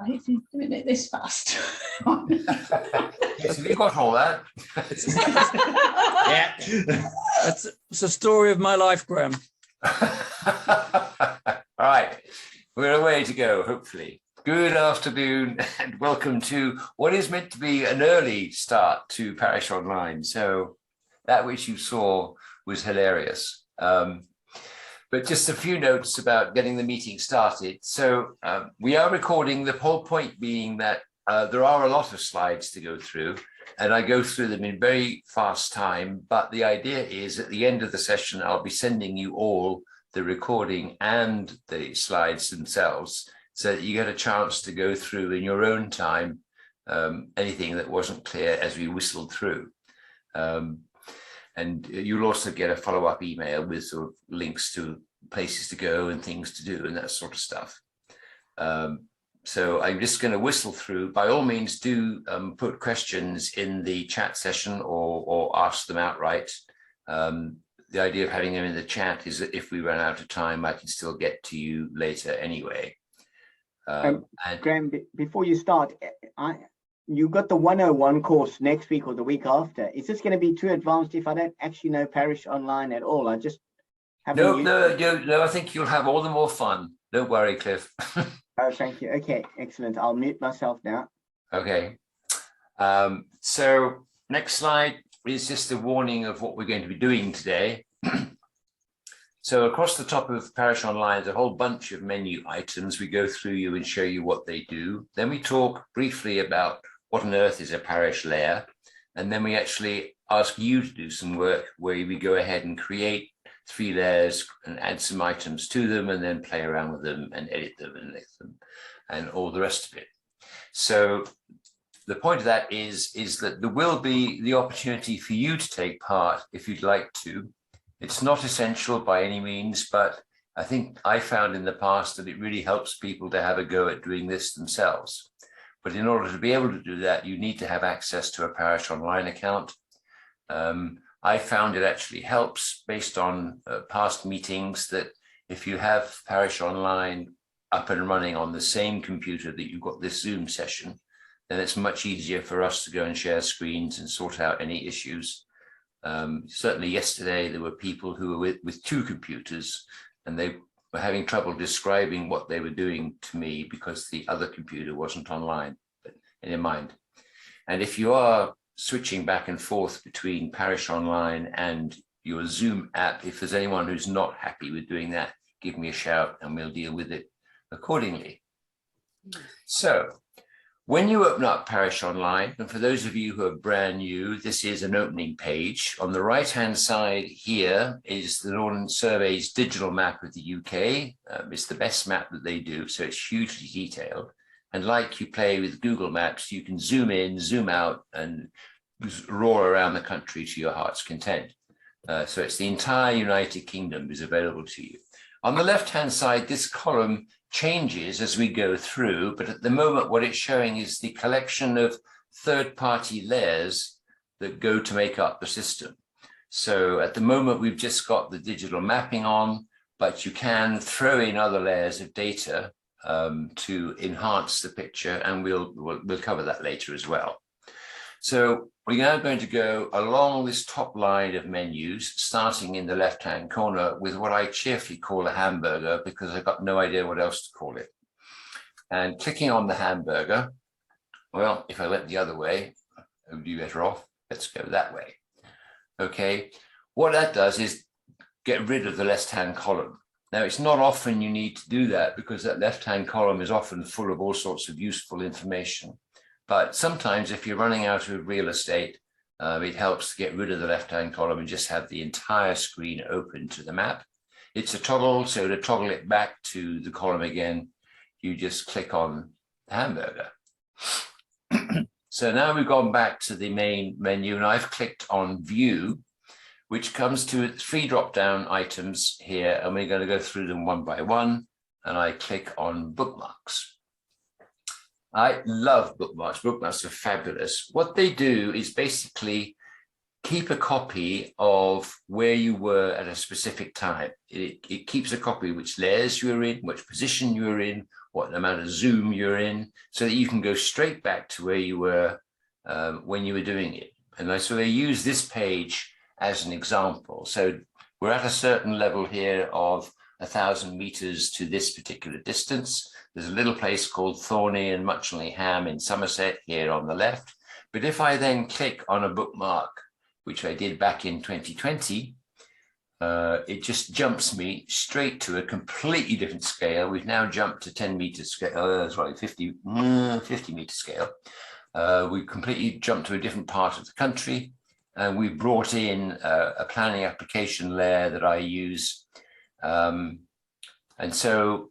He's doing it this fast. Yes, have you got all that? Yeah. It's a story of my life, Graham. All right, we're away to go, hopefully. Good afternoon and welcome to what is meant to be an early start to Parish Online. So that which you saw was hilarious. But just a few notes about getting the meeting started. So we are recording, the whole point being that there are a lot of slides to go through, and I go through them in very fast time. But the idea is at the end of the session, I'll be sending you all the recording and the slides themselves so that you get a chance to go through in your own time anything that wasn't clear as we whistled through. And you'll also get a follow-up email with sort of links to places to go and things to do and that sort of stuff. So I'm just going to whistle through. By all means, do put questions in the chat session or ask them outright. The idea of having them in the chat is that if we run out of time, I can still get to you later anyway. Graham, before you start, you got the 101 course next week or the week after. Is this going to be too advanced if I don't actually know Parish Online at all? I just haven't. No, I think you'll have all the more fun. Don't worry, Cliff. Oh, thank you. Okay, excellent. I'll mute myself now. Okay. So next slide is just a warning of what we're going to be doing today. So across the top of Parish Online, there's a whole bunch of menu items. We go through you and show you what they do. Then we talk briefly about what on earth is a parish layer. And then we actually ask you to do some work where we go ahead and create 3 layers and add some items to them and then play around with them and edit them and list them and all the rest of it. So the point of that is that there will be the opportunity for you to take part if you'd like to. It's not essential by any means, but I think I found in the past that it really helps people to have a go at doing this themselves. But in order to be able to do that, you need to have access to a Parish Online account. I found it actually helps based on past meetings that if you have Parish Online up and running on the same computer that you've got this Zoom session, then it's much easier for us to go and share screens and sort out any issues. Certainly yesterday, there were people who were with 2 computers and they were having trouble describing what they were doing to me because the other computer wasn't online, but in mind. And if you are switching back and forth between Parish Online and your Zoom app, if there's anyone who's not happy with doing that, give me a shout and we'll deal with it accordingly. So when you open up Parish Online, and for those of you who are brand new, this is an opening page. On the right-hand side here is the Northern Survey's digital map of the UK. It's the best map that they do, so it's hugely detailed. And like you play with Google Maps, you can zoom in, zoom out, and roar around the country to your heart's content. So it's the entire United Kingdom is available to you. On the left-hand side, this column changes as we go through, but at the moment, what it's showing is the collection of third-party layers that go to make up the system. So at the moment, we've just got the digital mapping on, but you can throw in other layers of data to enhance the picture, and we'll cover that later as well. So we're now going to go along this top line of menus, starting in the left-hand corner with what I cheerfully call a hamburger because I've got no idea what else to call it. And clicking on the hamburger, well, if I went the other way, I would be better off. Let's go that way. Okay, what that does is get rid of the left-hand column. Now, it's not often you need to do that because that left-hand column is often full of all sorts of useful information. But sometimes if you're running out of real estate, it helps to get rid of the left-hand column and just have the entire screen open to the map. It's a toggle, so to toggle it back to the column again, you just click on the hamburger. So now we've gone back to the main menu and I've clicked on View, which comes to 3 drop-down items here, and we're going to go through them one by one, and I click on Bookmarks. I love bookmarks. Bookmarks are fabulous. What they do is basically keep a copy of where you were at a specific time. It keeps a copy of which layers you were in, which position you were in, what amount of zoom you're in, so that you can go straight back to where you were when you were doing it. And I sort of use this page as an example. So we're at a certain level here of 1,000 meters to this particular distance. There's a little place called Thorney and Muchney Ham in Somerset here on the left. But if I then click on a bookmark, which I did back in 2020, it just jumps me straight to a completely different scale. We've now jumped to 10 meter scale, sorry, 50 meter scale. We completely jumped to a different part of the country, and we brought in a planning application layer that I use. And so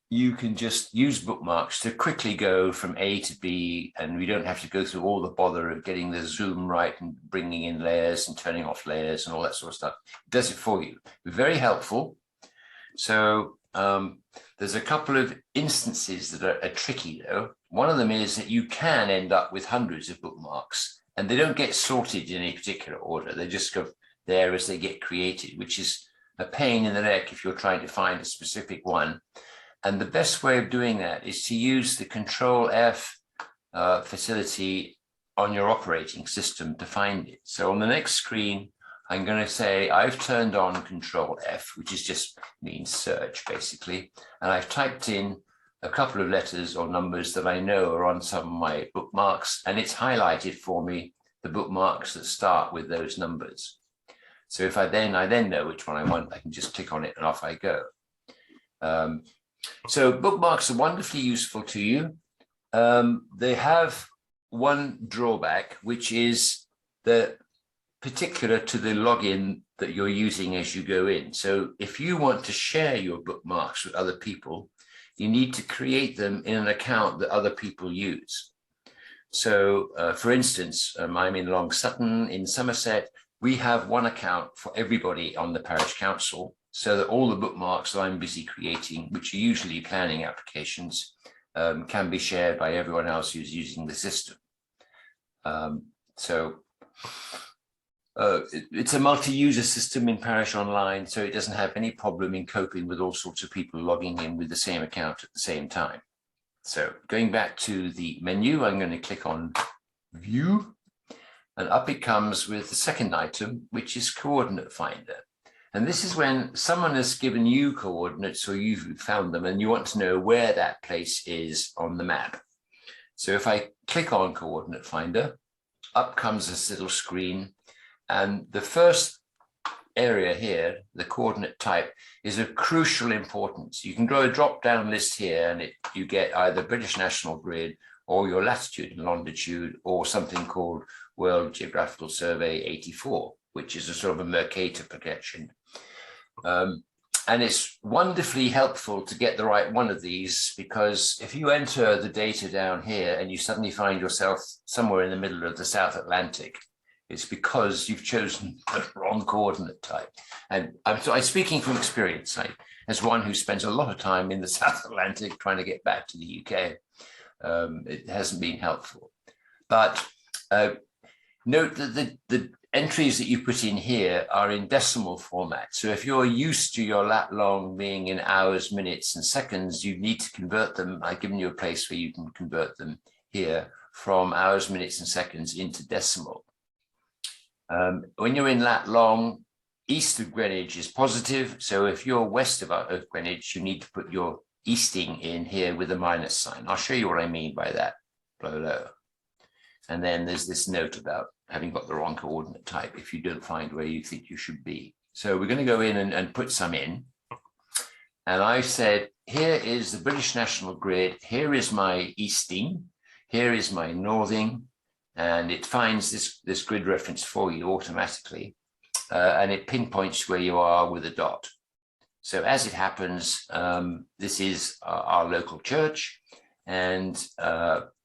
you can just use bookmarks to quickly go from A to B, and we don't have to go through all the bother of getting the zoom right and bringing in layers and turning off layers and all that sort of stuff. It does it for you. Very helpful. So there's a couple of instances that are tricky though. One of them is that you can end up with hundreds of bookmarks, and they don't get sorted in any particular order. They just go there as they get created, which is a pain in the neck if you're trying to find a specific one. And the best way of doing that is to use the Control F facility on your operating system to find it. So on the next screen, I'm going to say I've turned on Control F, which is just means search basically. And I've typed in a couple of letters or numbers that I know are on some of my bookmarks, and it's highlighted for me the bookmarks that start with those numbers. So if I then know which one I want, I can just click on it and off I go. So bookmarks are wonderfully useful to you. They have one drawback, which is the particular to the login that you're using as you go in. So if you want to share your bookmarks with other people, you need to create them in an account that other people use. So for instance, I'm in Long Sutton in Somerset. We have one account for everybody on the parish council, so that all the bookmarks that I'm busy creating, which are usually planning applications, can be shared by everyone else who's using the system. It's a multi-user system in Parish Online, so it doesn't have any problem in coping with all sorts of people logging in with the same account at the same time. So going back to the menu, I'm going to click on View, and up it comes with the second item, which is Coordinate Finder. And this is when someone has given you coordinates, or you've found them, and you want to know where that place is on the map. So if I click on Coordinate Finder, up comes this little screen. And the first area here, the coordinate type, is of crucial importance. You can draw a drop-down list here, and you get either British National Grid or your latitude and longitude, or something called World Geographical Survey 84, which is a sort of a Mercator projection. And it's wonderfully helpful to get the right one of these, because if you enter the data down here and you suddenly find yourself somewhere in the middle of the South Atlantic, it's because you've chosen the wrong coordinate type. And I'm speaking from experience, as one who spends a lot of time in the South Atlantic trying to get back to the UK. It hasn't been helpful. But note that the entries that you put in here are in decimal format. So if you're used to your lat long being in hours, minutes, and seconds, you need to convert them. I've given you a place where you can convert them here from hours, minutes, and seconds into decimal. When you're in lat long, east of Greenwich is positive. So if you're west of Greenwich, you need to put your easting in here with a minus sign. I'll show you what I mean by that below. And then there's this note about having got the wrong coordinate type if you don't find where you think you should be. So we're going to go in and put some in. And I said, here is the British National Grid. Here is my easting. Here is my northing. And it finds this grid reference for you automatically. And it pinpoints where you are with a dot. So as it happens, this is our local church. And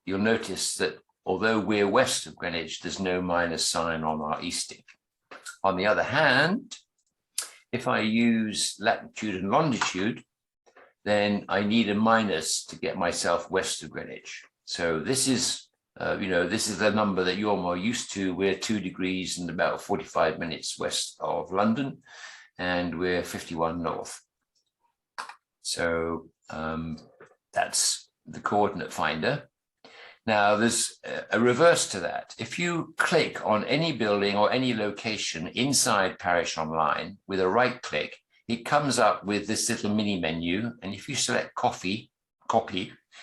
you'll notice that although we're west of Greenwich, there's no minus sign on our easting. On the other hand, if I use latitude and longitude, then I need a minus to get myself west of Greenwich. So this is, this is the number that you're more used to. We're 2 degrees and about 45 minutes west of London, and we're 51 north. So that that's the coordinate finder. Now there's a reverse to that. If you click on any building or any location inside Parish Online with a right click, it comes up with this little mini menu. And if you select copy,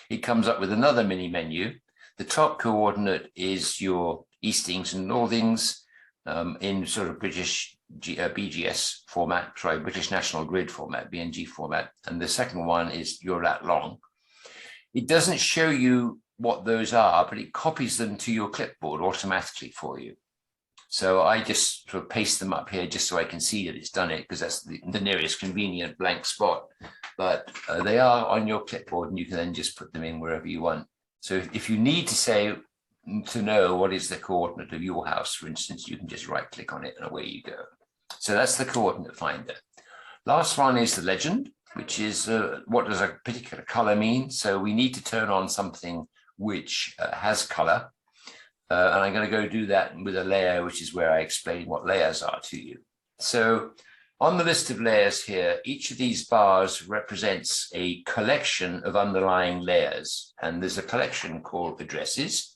it comes up with another mini menu. The top coordinate is your Eastings and Northings in sort of British BGS format, sorry, British National Grid format, BNG format. And the second one is your lat long. It doesn't show you what those are, but it copies them to your clipboard automatically for you. So I just sort of paste them up here just so I can see that it's done it, because that's the nearest convenient blank spot. But they are on your clipboard and you can then just put them in wherever you want. So if you need to know what is the coordinate of your house, for instance, you can just right click on it and away you go. So that's the coordinate finder. Last one is the legend, which is what does a particular color mean? So we need to turn on something which has color. And I'm going to go do that with a layer, which is where I explain what layers are to you. So on the list of layers here, each of these bars represents a collection of underlying layers. And there's a collection called addresses.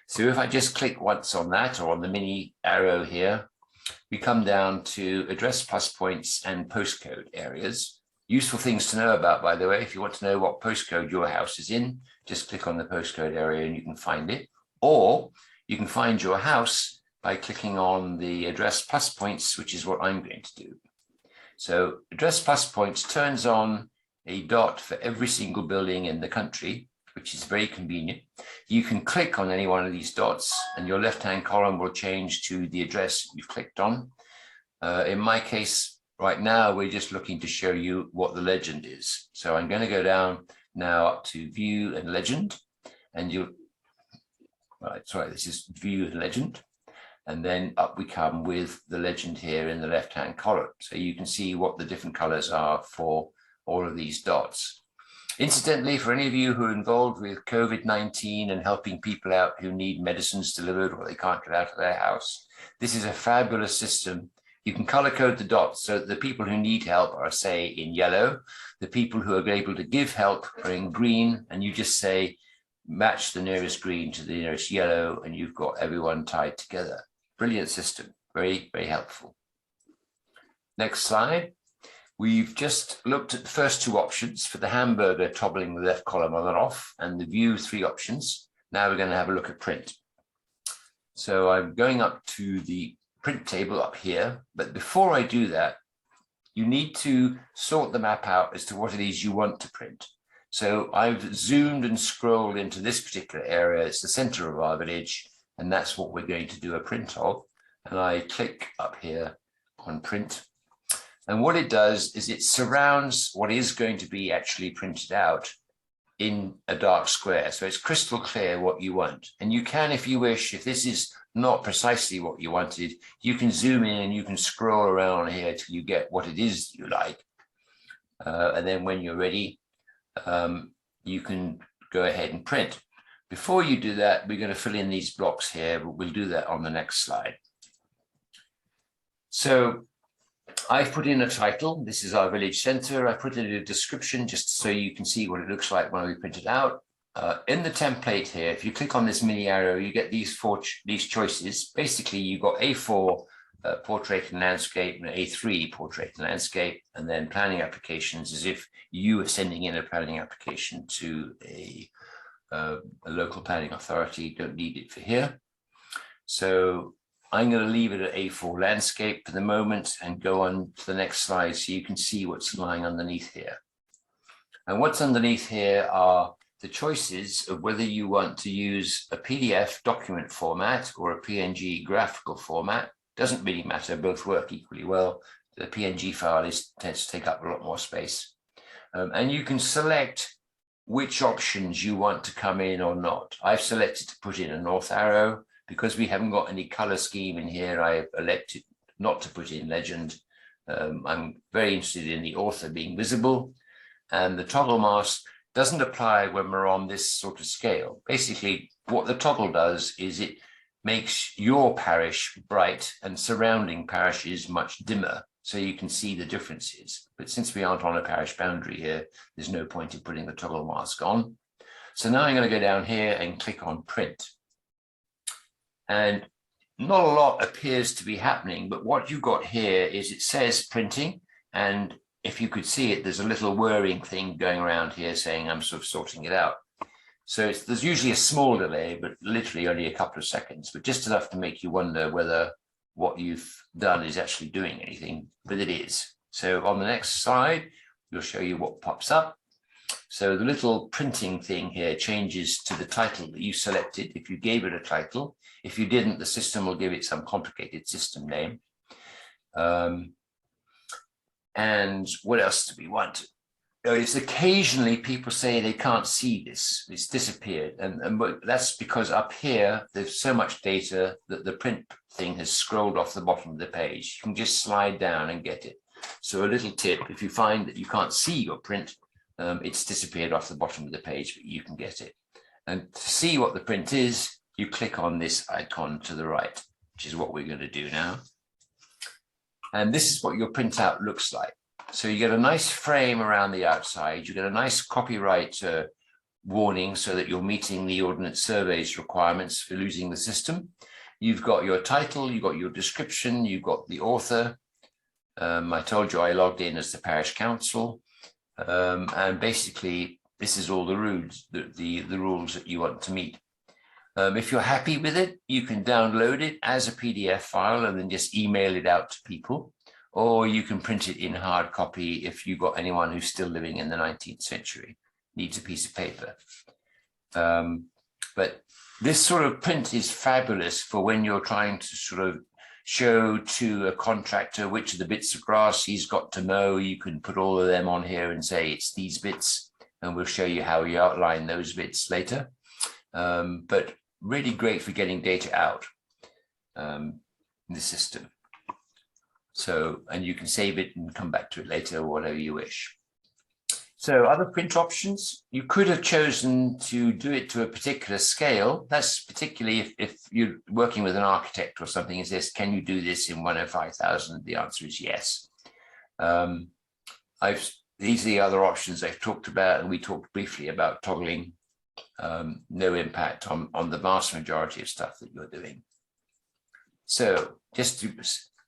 So if I just click once on that or on the mini arrow here, we come down to address plus points and postcode areas. Useful things to know about, by the way. If you want to know what postcode your house is in, just click on the postcode area and you can find it. Or you can find your house by clicking on the address plus points, which is what I'm going to do. So address plus points turns on a dot for every single building in the country, which is very convenient. You can click on any one of these dots and your left-hand column will change to the address you've clicked on. In my case, right now, we're just looking to show you what the legend is. So I'm going to go down now up to view and legend, and this is view and legend. And then up we come with the legend here in the left-hand column. So you can see what the different colors are for all of these dots. Incidentally, for any of you who are involved with COVID-19 and helping people out who need medicines delivered or they can't get out of their house, this is a fabulous system. You can color code the dots so that the people who need help are, say, in yellow. The people who are able to give help are in green, and you just say, match the nearest green to the nearest yellow, and you've got everyone tied together. Brilliant system, very, very helpful. Next slide. We've just looked at the first two options for the hamburger toggling the left column on and off, and the view 3 options. Now we're going to have a look at print. So I'm going up to the print table up here, but before I do that, you need to sort the map out as to what it is you want to print. So I've zoomed and scrolled into this particular area. It's the center of our village, and that's what we're going to do a print of. And I click up here on print. And what it does is it surrounds what is going to be actually printed out in a dark square. So it's crystal clear what you want. And you can, if you wish, if this is not precisely what you wanted, you can zoom in and you can scroll around here till you get what it is you like. And then when you're ready, you can go ahead and print. Before you do that, we're going to fill in these blocks here, but we'll do that on the next slide. So I've put in a title. This is our village center. I put in a description just so you can see what it looks like when we print it out. In the template here, if you click on this mini arrow, you get these choices. Basically, you've got A4 portrait and landscape, and A3 portrait and landscape, and then planning applications as if you are sending in a planning application to a local planning authority. Don't need it for here. So I'm going to leave it at A4 landscape for the moment and go on to the next slide so you can see what's lying underneath here. And what's underneath here are the choices of whether you want to use a PDF document format or a PNG graphical format. Doesn't really matter, both work equally well. The PNG file tends to take up a lot more space. And you can select which options you want to come in or not. I've selected to put in a north arrow. Because we haven't got any color scheme in here, I've elected not to put in legend. I'm very interested in the author being visible, and the toggle mask doesn't apply when we're on this sort of scale. Basically, what the toggle does is it makes your parish bright and surrounding parishes much dimmer. so you can see the differences. But since we aren't on a parish boundary here, there's no point in putting the toggle mask on. So now I'm going to go down here and click on print. And not a lot appears to be happening, but what you've got here is it says printing. And if you could see it, there's a little whirring thing going around here saying I'm sort of sorting it out. So there's usually a small delay, but literally only a couple of seconds, but just enough to make you wonder whether what you've done is actually doing anything, but it is. So on the next slide, we'll show you what pops up. So the little printing thing here changes to the title that you selected if you gave it a title. If you didn't, the system will give it some complicated system name. And what else do we want? It's occasionally people say they can't see this, it's disappeared. And that's because up here, there's so much data that the print thing has scrolled off the bottom of the page. You can just slide down and get it. So a little tip, if you find that you can't see your print, it's disappeared off the bottom of the page, but you can get it. And to see what the print is, you click on this icon to the right, which is what we're going to do now. And this is what your printout looks like. So you get a nice frame around the outside. You get a nice copyright warning so that you're meeting the Ordnance Survey's requirements for using the system. You've got your title, you've got your description, you've got the author. I told you I logged in as the parish council. And basically, this is all the rules, the rules that you want to meet. If you're happy with it, you can download it as a PDF file and then just email it out to people. Or you can print it in hard copy if you've got anyone who's still living in the 19th century, needs a piece of paper. But this sort of print is fabulous for when you're trying to sort of show to a contractor which of the bits of grass he's got to mow. You can put all of them on here and say it's these bits, and we'll show you how you outline those bits later. But really great for getting data out in the system. So, and you can save it and come back to it later or whatever you wish. So other print options, you could have chosen to do it to a particular scale. That's particularly if you're working with an architect or something, it says, can you do this in 105,000? The answer is yes. These are the other options I've talked about, and we talked briefly about toggling. No impact on the vast majority of stuff that you're doing. So just to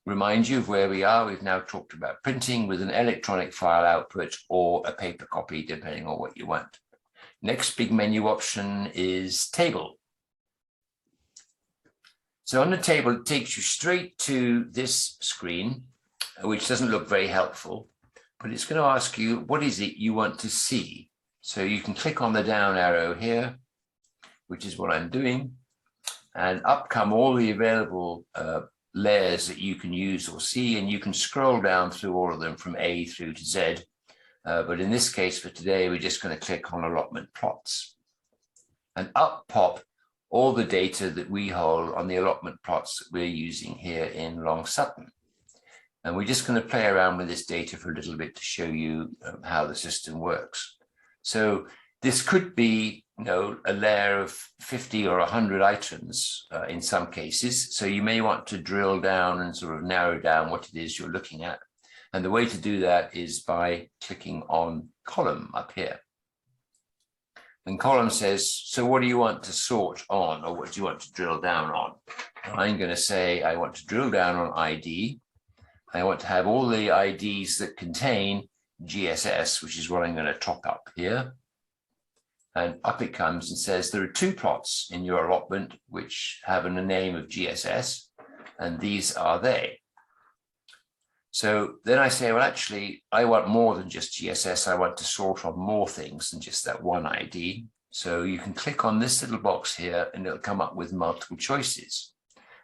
remind you of where we are, we've now talked about printing with an electronic file output or a paper copy, depending on what you want. Next big menu option is table. So on the table, it takes you straight to this screen, which doesn't look very helpful, but it's going to ask you, what is it you want to see? So you can click on the down arrow here, which is what I'm doing, and up come all the available layers that you can use or see, and you can scroll down through all of them from A through to Z. But in this case for today, we're just going to click on allotment plots. And up pop all the data that we hold on the allotment plots that we're using here in Long Sutton. And we're just going to play around with this data for a little bit to show you how the system works. So this could be, a layer of 50 or 100 items in some cases. So you may want to drill down and sort of narrow down what it is you're looking at. And the way to do that is by clicking on column up here. And column says, so what do you want to sort on, or what do you want to drill down on? I'm going to say I want to drill down on ID. I want to have all the IDs that contain GSS, which is what I'm going to top up here. And up it comes and says there are two plots in your allotment which have a name of GSS, and these are they. So then I say, well, actually, I want more than just GSS. I want to sort on more things than just that one ID. So you can click on this little box here and it'll come up with multiple choices.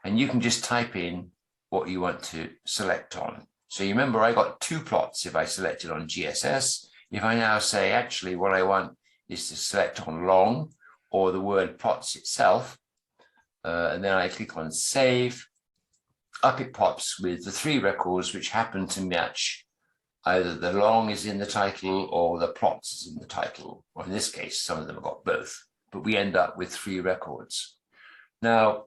And you can just type in what you want to select on. So you remember I got two plots if I selected on GSS. If I now say, actually, what I want is to select on long or the word plots itself, and then I click on save, up it pops with the three records which happen to match either the long is in the title or the plots is in the title, or in this case, some of them have got both, but we end up with three records. Now,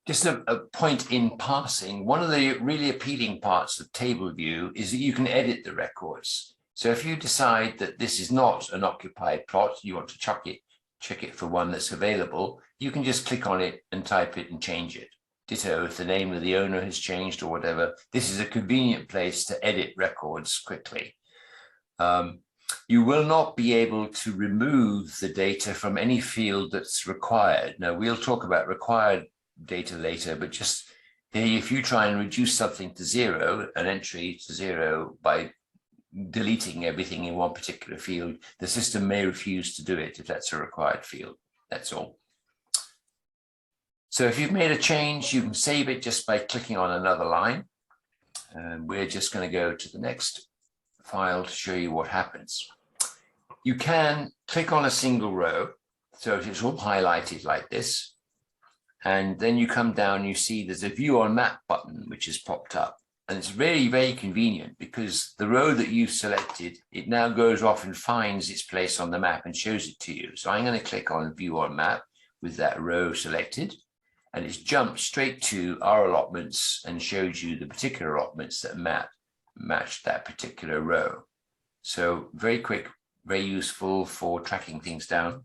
Just a point in passing, one of the really appealing parts of table view is that you can edit the records. So if you decide that this is not an occupied plot, you want to check it for one that's available, you can just click on it and type it and change it. Ditto if the name of the owner has changed or whatever. This is a convenient place to edit records quickly. You will not be able to remove the data from any field that's required. Now, we'll talk about required data later, but just if you try and reduce something to zero, an entry to zero by deleting everything in one particular field, the system may refuse to do it if that's a required field. That's all. So if you've made a change, you can save it just by clicking on another line. And we're just going to go to the next file to show you what happens. You can click on a single row, so it's all highlighted like this. And then you come down, you see there's a view on map button, which has popped up. And it's very, very convenient because the row that you've selected, it now goes off and finds its place on the map and shows it to you. So I'm going to click on view on map with that row selected. And it's jumped straight to our allotments and shows you the particular allotments that match that particular row. So very quick, very useful for tracking things down.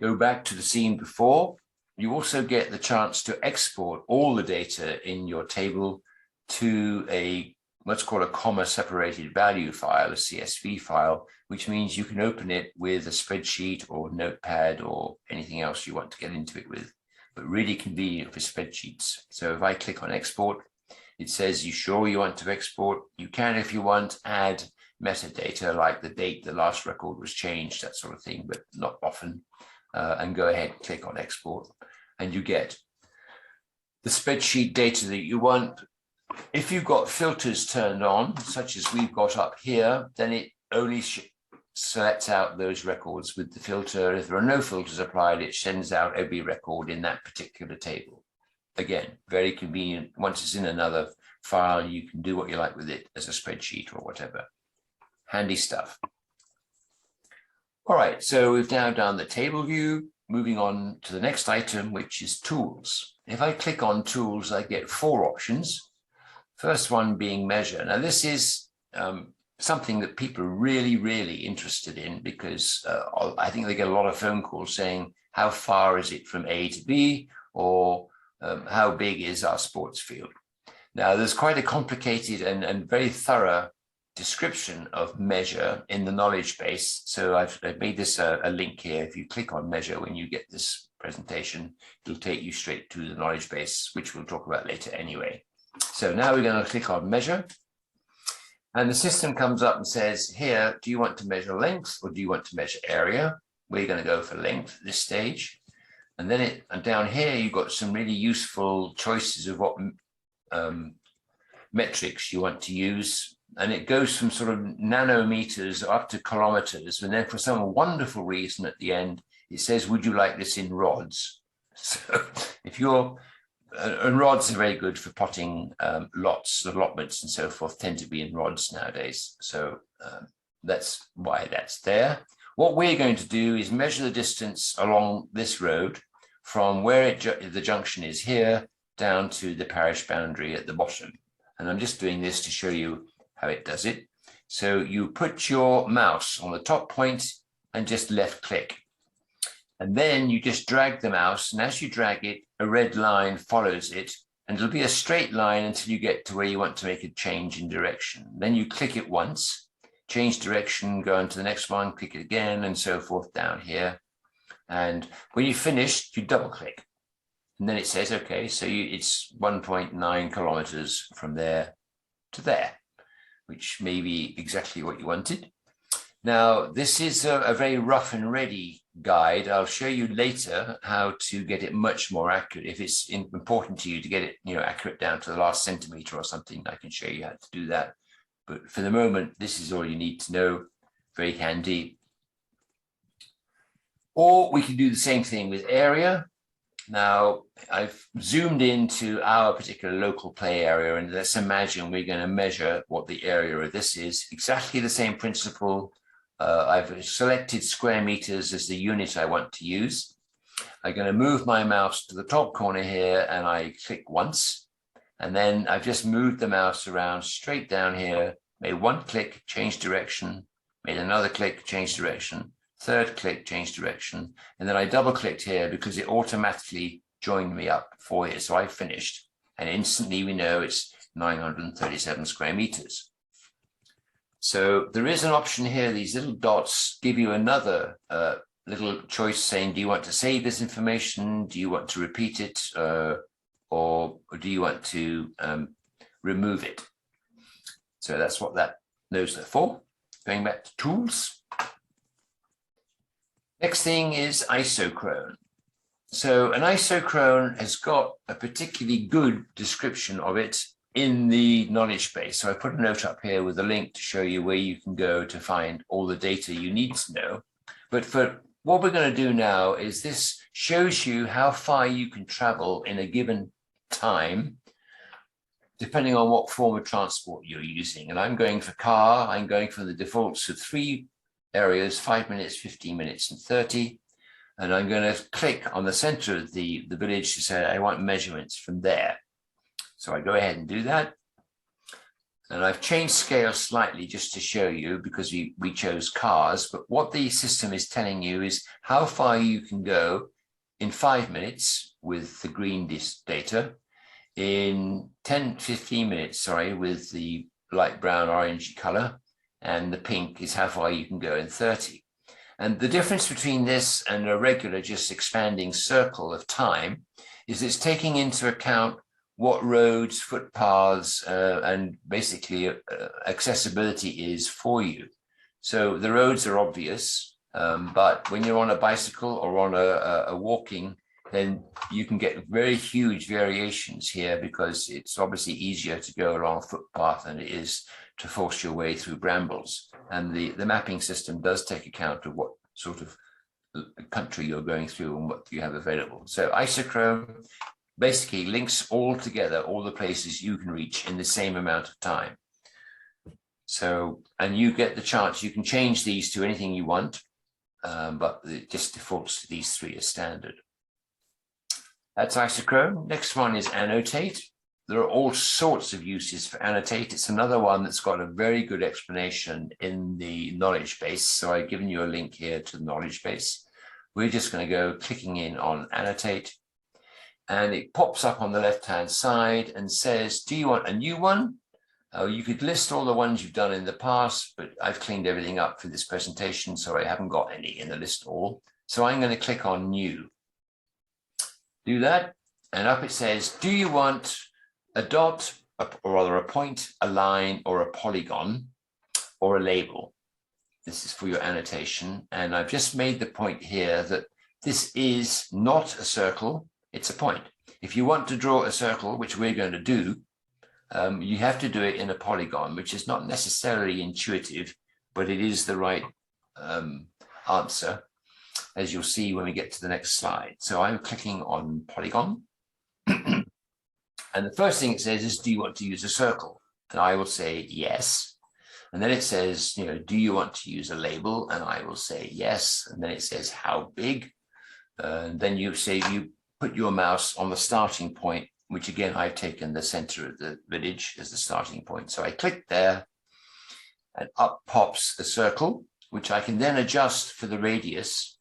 Go back to the scene before. You also get the chance to export all the data in your table to a, let's call it a comma separated value file, a CSV file, which means you can open it with a spreadsheet or notepad or anything else you want to get into it with, but really convenient for spreadsheets. So if I click on export, it says, you sure you want to export? You can, if you want, add metadata like the date the last record was changed, that sort of thing, but not often. And go ahead and click on export, and you get the spreadsheet data that you want. If you've got filters turned on, such as we've got up here, then it only selects out those records with the filter. If there are no filters applied, it sends out every record in that particular table. Again, very convenient. Once it's in another file, you can do what you like with it as a spreadsheet or whatever. Handy stuff. All right, so we've now done the table view. Moving on to the next item, which is tools. If I click on tools, I get 4 options. First one being measure. Now this is something that people are really, really interested in because I think they get a lot of phone calls saying, how far is it from A to B, or how big is our sports field? Now there's quite a complicated and very thorough description of measure in the knowledge base. So I've made this a link here. If you click on measure when you get this presentation, it'll take you straight to the knowledge base, which we'll talk about later anyway. So now we're going to click on measure, and the system comes up and says, here, do you want to measure length or do you want to measure area? We're going to go for length at this stage. And then down here, you've got some really useful choices of what metrics you want to use. And it goes from sort of nanometers up to kilometers. And then for some wonderful reason at the end, it says, would you like this in rods? So if you're, and rods are very good for plotting lots, allotments and so forth tend to be in rods nowadays. So that's why that's there. What we're going to do is measure the distance along this road from where the junction is here down to the parish boundary at the bottom. And I'm just doing this to show you how it does it. So you put your mouse on the top point and just left click. And then you just drag the mouse, and as you drag it, a red line follows it, and it'll be a straight line until you get to where you want to make a change in direction. Then you click it once, change direction, go on to the next one, click it again, and so forth down here. And when you've finished, you double click. And then it says, okay, so it's 1.9 kilometers from there to there, which may be exactly what you wanted. Now, this is a very rough and ready guide. I'll show you later how to get it much more accurate. If it's important to you to get it, accurate down to the last centimeter or something, I can show you how to do that. But for the moment, this is all you need to know. Very handy. Or we can do the same thing with area. Now, I've zoomed into our particular local play area, and let's imagine we're going to measure what the area of this is. Exactly the same principle. I've selected square meters as the unit I want to use. I'm going to move my mouse to the top corner here and I click once. And then I've just moved the mouse around straight down here, made one click, change direction, made another click, change direction, third click, change direction. And then I double clicked here because it automatically joined me up for here. So I finished and instantly we know it's 937 square meters. So there is an option here. These little dots give you another little choice saying, do you want to save this information? Do you want to repeat it? Or do you want to remove it? So that's what those are for. Going back to tools. Next thing is isochrone. So an isochrone has got a particularly good description of it in the knowledge base. So I put a note up here with a link to show you where you can go to find all the data you need to know. But for what we're going to do now is this shows you how far you can travel in a given time, depending on what form of transport you're using. And I'm going for car. I'm going for the defaults of 3 areas, 5 minutes, 15 minutes, and 30. And I'm going to click on the center of the village to say I want measurements from there. So I go ahead and do that. And I've changed scale slightly just to show you because we chose cars. But what the system is telling you is how far you can go in 5 minutes with the green data, in 15 minutes, sorry, with the light brown orangey color, and the pink is how far you can go in 30. And the difference between this and a regular just expanding circle of time is it's taking into account what roads, footpaths, and basically accessibility is for you. So the roads are obvious, but when you're on a bicycle or on a walking, then you can get very huge variations here because it's obviously easier to go along a footpath than it is to force your way through brambles. And the mapping system does take account of what sort of country you're going through and what you have available. So isochrone basically links all together, all the places you can reach in the same amount of time. So, and you get the chance, you can change these to anything you want, but it just defaults to these 3 as standard. That's isochrone. Next one is annotate. There are all sorts of uses for annotate. It's another one that's got a very good explanation in the knowledge base. So I've given you a link here to the knowledge base. We're just going to go clicking in on annotate. And it pops up on the left-hand side and says, do you want a new one? You could list all the ones you've done in the past, but I've cleaned everything up for this presentation, so I haven't got any in the list all. So I'm going to click on new. Do that, and up it says, do you want a dot, or rather a point, a line, or a polygon, or a label? This is for your annotation, and I've just made the point here that this is not a circle, it's a point. If you want to draw a circle, which we're going to do, you have to do it in a polygon, which is not necessarily intuitive, but it is the right answer, as you'll see when we get to the next slide. So I'm clicking on polygon. And the first thing it says is, do you want to use a circle? And I will say yes. And then it says, you know, do you want to use a label? And I will say yes. And then it says how big. And then you say you put your mouse on the starting point, which again, I've taken the center of the village as the starting point. So I click there and up pops the circle, which I can then adjust for the radius,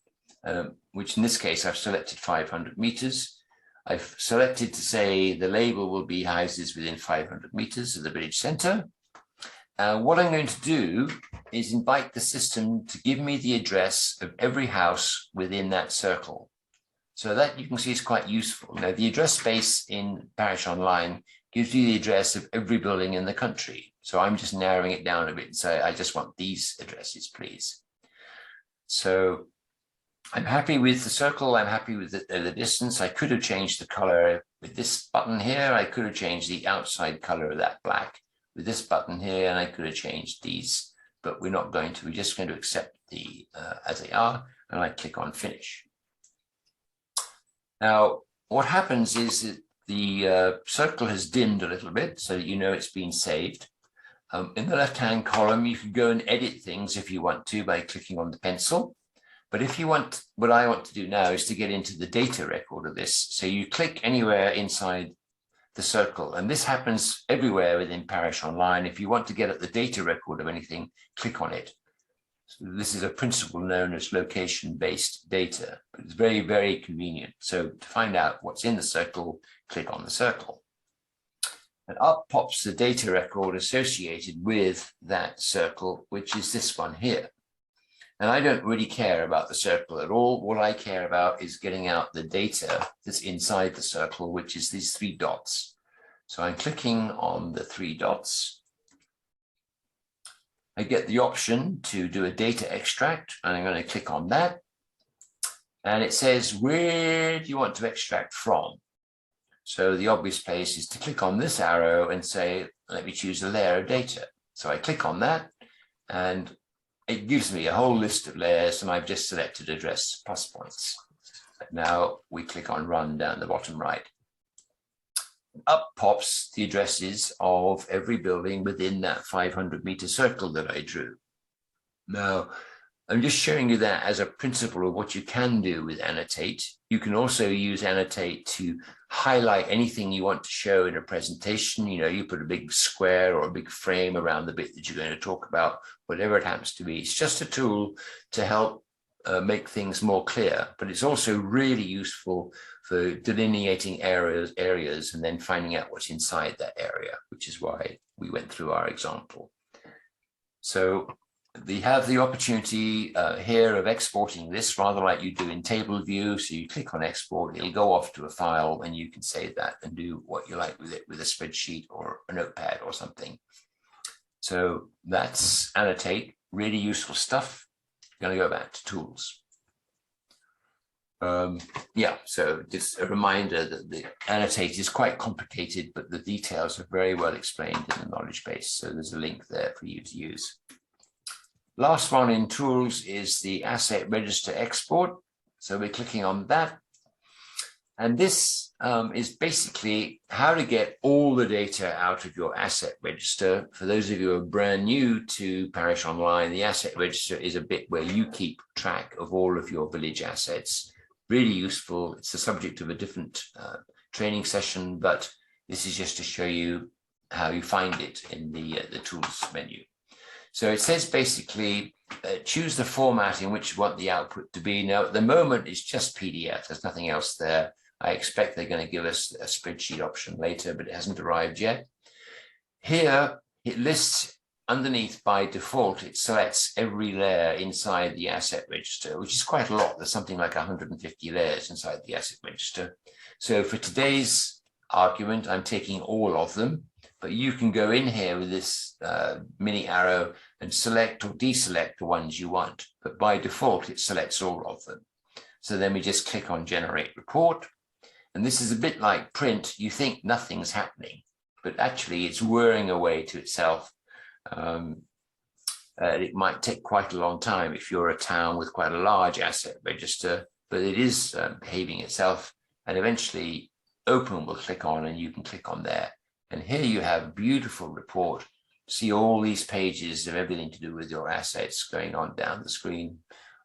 which in this case, I've selected 500 meters. I've selected to say the label will be houses within 500 meters of the village center. What I'm going to do is invite the system to give me the address of every house within that circle. So that you can see is quite useful. Now, the address space in Parish Online gives you the address of every building in the country. So I'm just narrowing it down a bit and say, I just want these addresses, please. So I'm happy with the circle. I'm happy with the distance. I could have changed the color with this button here. I could have changed the outside color of that black with this button here, and I could have changed these, but we're not going to. We're just going to accept the as they are, and I click on finish. Now, what happens is that the circle has dimmed a little bit, so that you know it's been saved. In the left-hand column, you can go and edit things if you want to by clicking on the pencil. But if you want, what I want to do now is to get into the data record of this. So you click anywhere inside the circle, and this happens everywhere within Parish Online. If you want to get at the data record of anything, click on it. So this is a principle known as location-based data, but it's very, very convenient. So to find out what's in the circle, click on the circle. And up pops the data record associated with that circle, which is this one here. And I don't really care about the circle at all. What I care about is getting out the data that's inside the circle, which is these 3 dots. So I'm clicking on the 3 dots. I get the option to do a data extract, and I'm going to click on that. And it says, where do you want to extract from? So the obvious place is to click on this arrow and say, let me choose a layer of data. So I click on that, and it gives me a whole list of layers, and I've just selected address plus points. Now we click on run down the bottom right. Up pops the addresses of every building within that 500-meter circle that I drew. Now, I'm just showing you that as a principle of what you can do with Annotate. You can also use Annotate to highlight anything you want to show in a presentation. You know, you put a big square or a big frame around the bit that you're going to talk about, whatever it happens to be. It's just a tool to help make things more clear, but it's also really useful for delineating areas and then finding out what's inside that area, which is why we went through our example. So we have the opportunity here of exporting this rather like you do in table view. So you click on export, it'll go off to a file, and you can save that and do what you like with it, with a spreadsheet or a notepad or something. So that's Annotate, really useful stuff. I'm going to go back to tools. Yeah, so just a reminder that the Annotate is quite complicated, but the details are very well explained in the knowledge base. So there's a link there for you to use. Last one in tools is the asset register export. So we're clicking on that. And this is basically how to get all the data out of your asset register. For those of you who are brand new to Parish Online, the asset register is a bit where you keep track of all of your village assets. Really useful. It's the subject of a different training session, but this is just to show you how you find it in the tools menu. So it says basically, choose the format in which you want the output to be. Now, at the moment, it's just PDF. There's nothing else there. I expect they're going to give us a spreadsheet option later, but it hasn't arrived yet. Here, it lists underneath by default, it selects every layer inside the asset register, which is quite a lot. There's something like 150 layers inside the asset register. So for today's argument, I'm taking all of them. But you can go in here with this mini arrow and select or deselect the ones you want. But by default, it selects all of them. So then we just click on Generate Report. And this is a bit like print. You think nothing's happening, but actually it's whirring away to itself. It might take quite a long time if you're a town with quite a large asset register, but it is behaving itself. And eventually Open will click on, and you can click on there. And here you have a beautiful report. See all these pages of everything to do with your assets going on down the screen.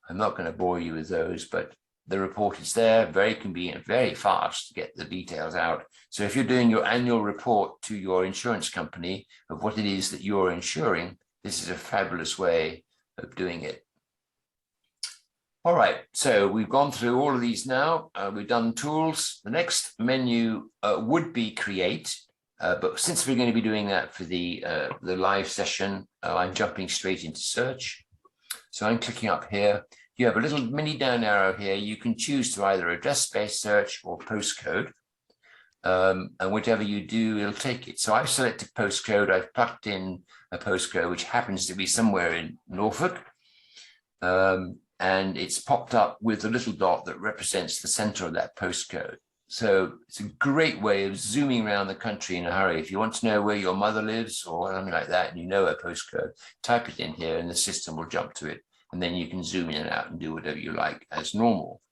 I'm not going to bore you with those, but the report is there, very convenient, very fast to get the details out. So if you're doing your annual report to your insurance company of what it is that you're insuring, this is a fabulous way of doing it. All right, so we've gone through all of these now. We've done tools. The next menu would be create. But since we're going to be doing that for the live session, I'm jumping straight into search. So I'm clicking up here. You have a little mini down arrow here. You can choose to either address-based search or postcode. And whatever you do, it'll take it. So I've selected postcode. I've plugged in a postcode, which happens to be somewhere in Norfolk. And it's popped up with a little dot that represents the center of that postcode. So it's a great way of zooming around the country in a hurry. If you want to know where your mother lives or something like that, and you know a postcode, type it in here and the system will jump to it. And then you can zoom in and out and do whatever you like as normal.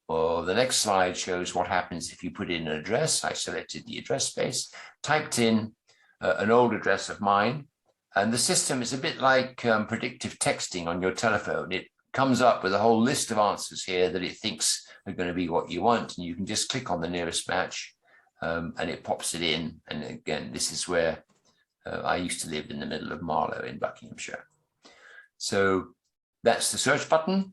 Well, the next slide shows what happens if you put in an address. I selected the address space, typed in an old address of mine, and the system is a bit like predictive texting on your telephone. It comes up with a whole list of answers here that it thinks are going to be what you want. And you can just click on the nearest match and it pops it in. And again, this is where I used to live, in the middle of Marlow in Buckinghamshire. So that's the search button.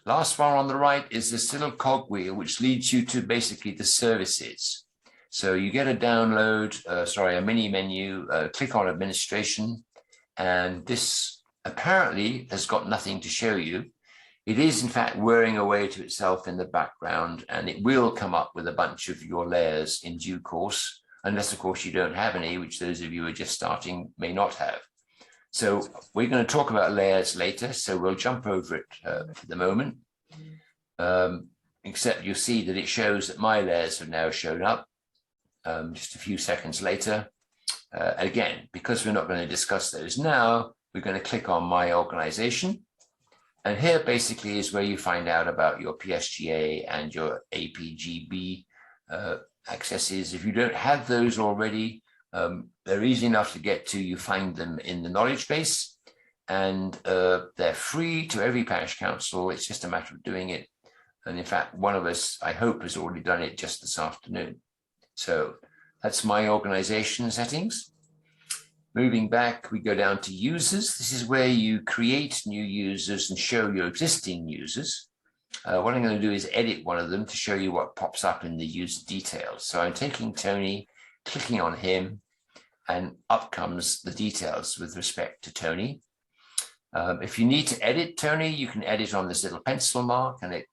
Last one on the right is this little cogwheel, which leads you to basically the services. So you get a download, a mini menu, click on administration, and this apparently has got nothing to show you. It is in fact whirring away to itself in the background, and it will come up with a bunch of your layers in due course, unless of course you don't have any, which those of you who are just starting may not have. So we're going to talk about layers later, so we'll jump over it for the moment. Except you'll see that it shows that my layers have now shown up just a few seconds later. Again, because we're not going to discuss those now, we're going to click on My Organization. And here basically is where you find out about your PSGA and your APGB accesses. If you don't have those already, they're easy enough to get to. You find them in the knowledge base, and they're free to every parish council. It's just a matter of doing it. And in fact, one of us, I hope, has already done it just this afternoon. So that's my organization settings. Moving back, we go down to users. This is where you create new users and show your existing users. What I'm going to do is edit one of them to show you what pops up in the user details. So I'm taking Tony, clicking on him, and up comes the details with respect to Tony. If you need to edit Tony, you can edit on this little pencil mark, and it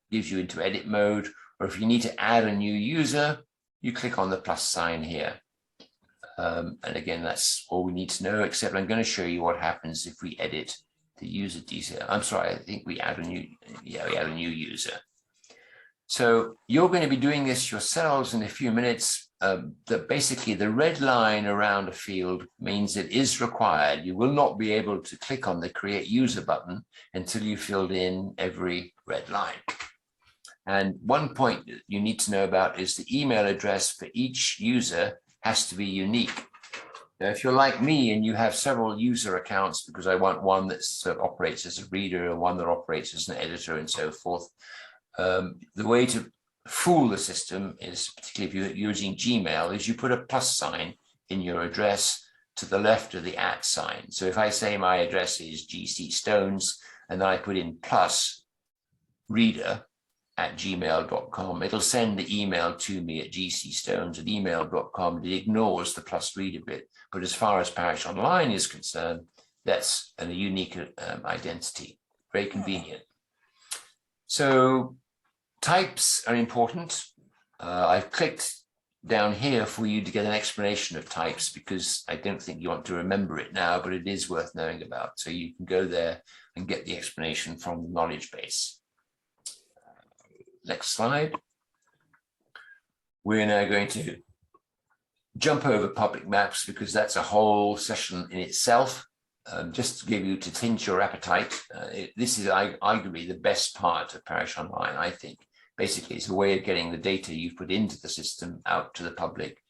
gives you into edit mode. Or if you need to add a new user, you click on the plus sign here. And again, that's all we need to know, except I'm going to show you what happens if we edit the user detail. I'm sorry, I think we add a new, we add a new user. So you're going to be doing this yourselves in a few minutes. That basically the red line around a field means it is required. You will not be able to click on the Create User button until you filled in every red line. And one point that you need to know about is the email address for each user has to be unique. Now, if you're like me and you have several user accounts, because I want one that operates as a reader and one that operates as an editor and so forth, the way to fool the system is, particularly if you're using Gmail, is you put a plus sign in your address to the left of the @ sign. So if I say my address is GC-Stones and then I put in plus reader@gmail.com, it'll send the email to me at gcstones@email.com. It ignores the plus reader bit. But as far as Parish Online is concerned, that's a unique identity. Very convenient. So types are important. I've clicked down here for you to get an explanation of types, because I don't think you want to remember it now, but it is worth knowing about. So you can go there and get the explanation from the knowledge base. Next slide. We're now going to jump over public maps, because that's a whole session in itself. Just to give you, to tinge your appetite, this is arguably the best part of Parish Online, I think. Basically, it's a way of getting the data you've put into the system out to the public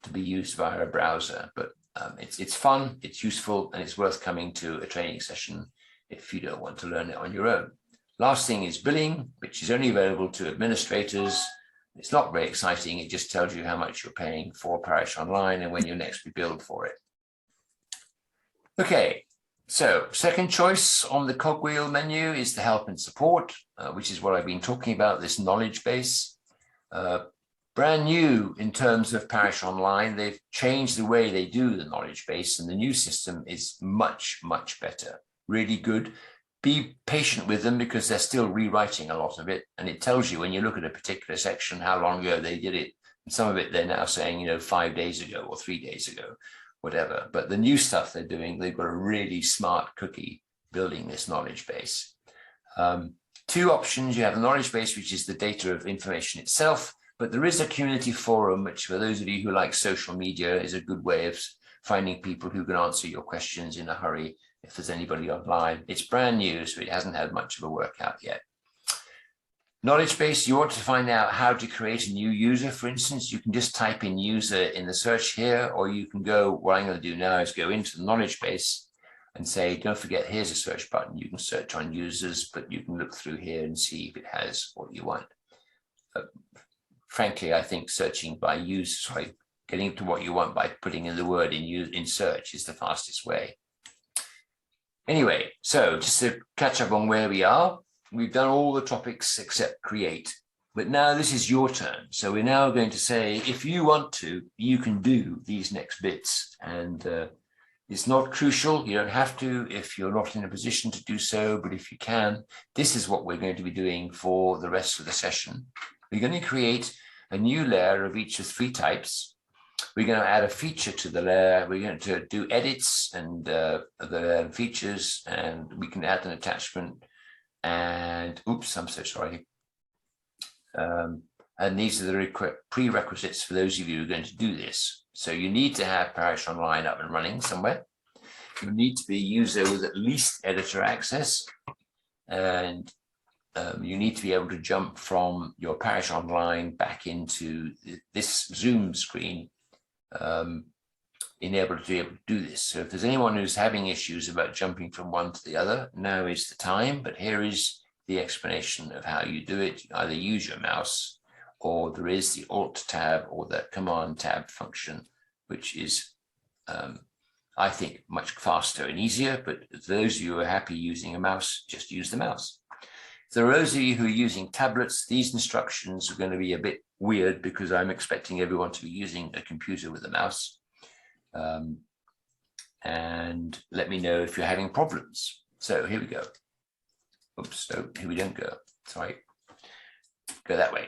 to be used via a browser. But it's fun, it's useful, and it's worth coming to a training session if you don't want to learn it on your own. Last thing is billing, which is only available to administrators. It's not very exciting. It just tells you how much you're paying for Parish Online and when you'll next be billed for it. Okay, so second choice on the cogwheel menu is the help and support, which is what I've been talking about, this knowledge base. Brand new in terms of Parish Online. They've changed the way they do the knowledge base, and the new system is much, much better. Really good. Be patient with them, because they're still rewriting a lot of it. And it tells you when you look at a particular section how long ago they did it. And some of it they're now saying, 5 days ago or 3 days ago, whatever. But the new stuff they're doing, they've got a really smart cookie building this knowledge base. Two options. You have the knowledge base, which is the data of information itself. But there is a community forum, which for those of you who like social media is a good way of finding people who can answer your questions in a hurry. If there's anybody online, it's brand new, so it hasn't had much of a workout yet. Knowledge base, you want to find out how to create a new user. For instance, you can just type in user in the search here, or you can go, what I'm going to do now is go into the knowledge base, and say, don't forget, here's a search button. You can search on users, but you can look through here and see if it has what you want. Frankly, I think searching by getting to what you want by putting in the word in search is the fastest way. Anyway, so just to catch up on where we are, we've done all the topics except create, but now this is your turn. So we're now going to say, if you want to, you can do these next bits, and it's not crucial. You don't have to if you're not in a position to do so, but if you can, this is what we're going to be doing for the rest of the session. We're going to create a new layer of each of 3 types. We're going to add a feature to the layer. We're going to do edits and the features, and we can add an attachment. And oops, I'm so sorry. And these are the prerequisites for those of you who are going to do this. So you need to have Parish Online up and running somewhere. You need to be a user with at least editor access, and you need to be able to jump from your Parish Online back into this Zoom screen in able to do this. So if there's anyone who's having issues about jumping from one to the other, now is the time, but here is the explanation of how you do it. You either use your mouse, or there is the Alt tab or the Command tab function, which is, I think, much faster and easier, but those of you who are happy using a mouse, just use the mouse. For those of you who are using tablets, these instructions are going to be a bit weird because I'm expecting everyone to be using a computer with a mouse. And let me know if you're having problems. So here we go. Oops, no, here we don't go. Sorry. Go that way.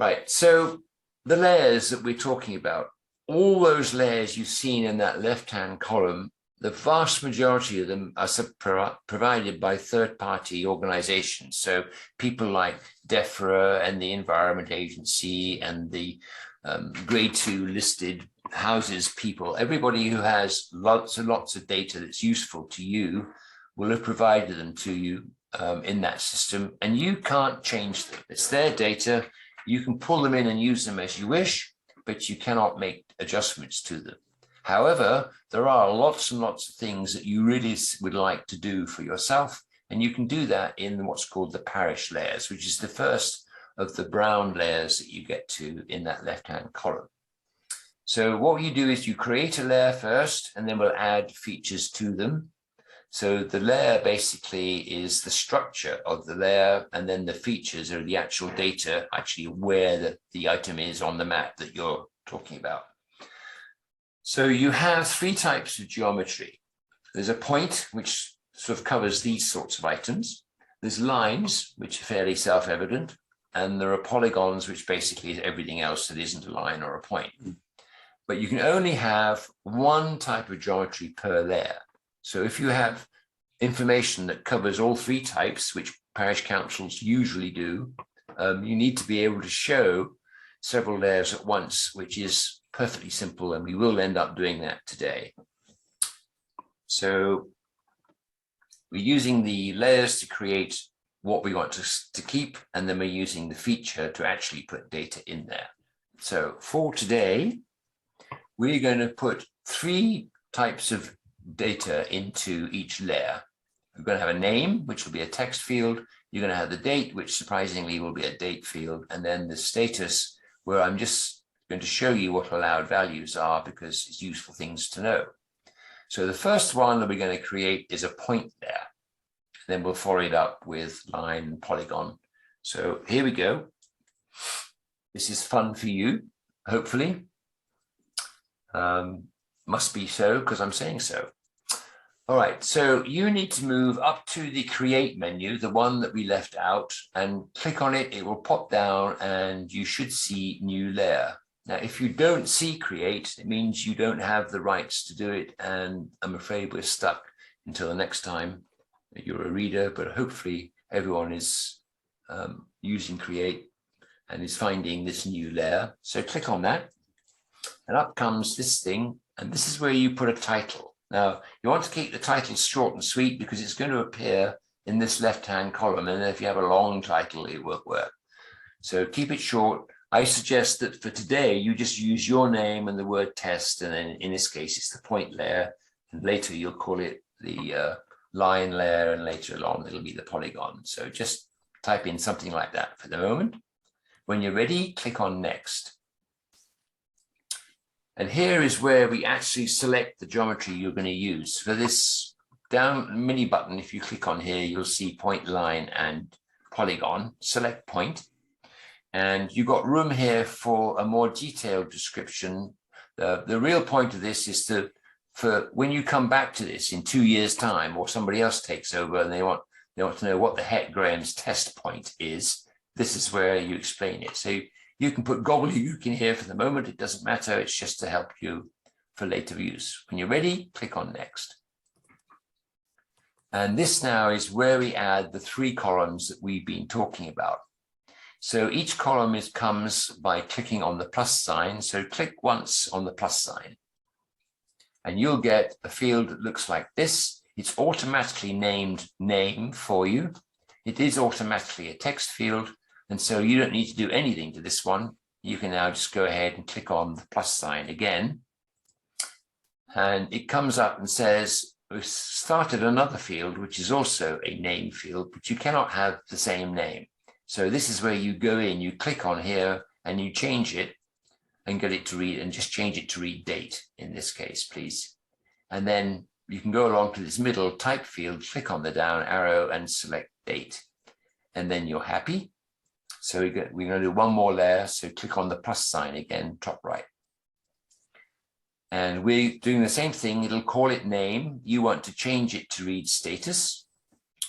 Right, so the layers that we're talking about, all those layers you've seen in that left-hand column, the vast majority of them are provided by third-party organizations. So people like DEFRA and the Environment Agency and the grade 2 listed houses people, everybody who has lots and lots of data that's useful to you will have provided them to you in that system, and you can't change them. It's their data. You can pull them in and use them as you wish, but you cannot make adjustments to them. However, there are lots and lots of things that you really would like to do for yourself, and you can do that in what's called the parish layers, which is the first of the brown layers that you get to in that left-hand column. So what you do is you create a layer first, and then we'll add features to them. So the layer basically is the structure of the layer, and then the features are the actual data, actually where the item is on the map that you're talking about. So you have 3 types of geometry. There's a point, which sort of covers these sorts of items. There's lines, which are fairly self-evident, and there are polygons, which basically is everything else that isn't a line or a point. But you can only have 1 type of geometry per layer. So if you have information that covers all 3 types, which parish councils usually do, you need to be able to show several layers at once, which is perfectly simple, and we will end up doing that today. So we're using the layers to create what we want to keep, and then we're using the feature to actually put data in there. So for today, we're going to put 3 types of data into each layer. We're going to have a name, which will be a text field. You're going to have the date, which surprisingly will be a date field, and then the status, where I'm just going to show you what allowed values are because it's useful things to know. So the first one that we're going to create is a point layer. Then we'll follow it up with line and polygon. So here we go. This is fun for you, hopefully. Must be so because I'm saying so. All right, so you need to move up to the create menu, the one that we left out, and click on it. It will pop down and you should see new layer. Now, if you don't see create, it means you don't have the rights to do it. And I'm afraid we're stuck until the next time that you're a reader, but hopefully everyone is using create and is finding this new layer. So click on that and up comes this thing. And this is where you put a title. Now, you want to keep the title short and sweet because it's going to appear in this left-hand column. And if you have a long title, it won't work. So keep it short. I suggest that for today, you just use your name and the word test. And then in this case, it's the point layer. And later you'll call it the line layer, and later on it'll be the polygon. So just type in something like that for the moment. When you're ready, click on Next. And here is where we actually select the geometry you're going to use. For this down mini button, if you click on here, you'll see point, line, and polygon. Select point. And you've got room here for a more detailed description. The real point of this is for when you come back to this in 2 years' time, or somebody else takes over and they want to know what the heck Graham's test point is, this is where you explain it. So you can put gobbledygook in here for the moment. It doesn't matter. It's just to help you for later use. When you're ready, click on Next. And this now is where we add the 3 columns that we've been talking about. So each column comes by clicking on the plus sign. So click once on the plus sign, and you'll get a field that looks like this. It's automatically named name for you. It is automatically a text field. And so you don't need to do anything to this one. You can now just go ahead and click on the plus sign again. And it comes up and says, we've started another field, which is also a name field, but you cannot have the same name. So this is where you go in, you click on here and you change it and get it to read, and just change it to read date in this case, please. And then you can go along to this middle type field, click on the down arrow and select date. And then you're happy. So we're going to do one more layer. So click on the plus sign again, top right. And we're doing the same thing. It'll call it name. You want to change it to read status.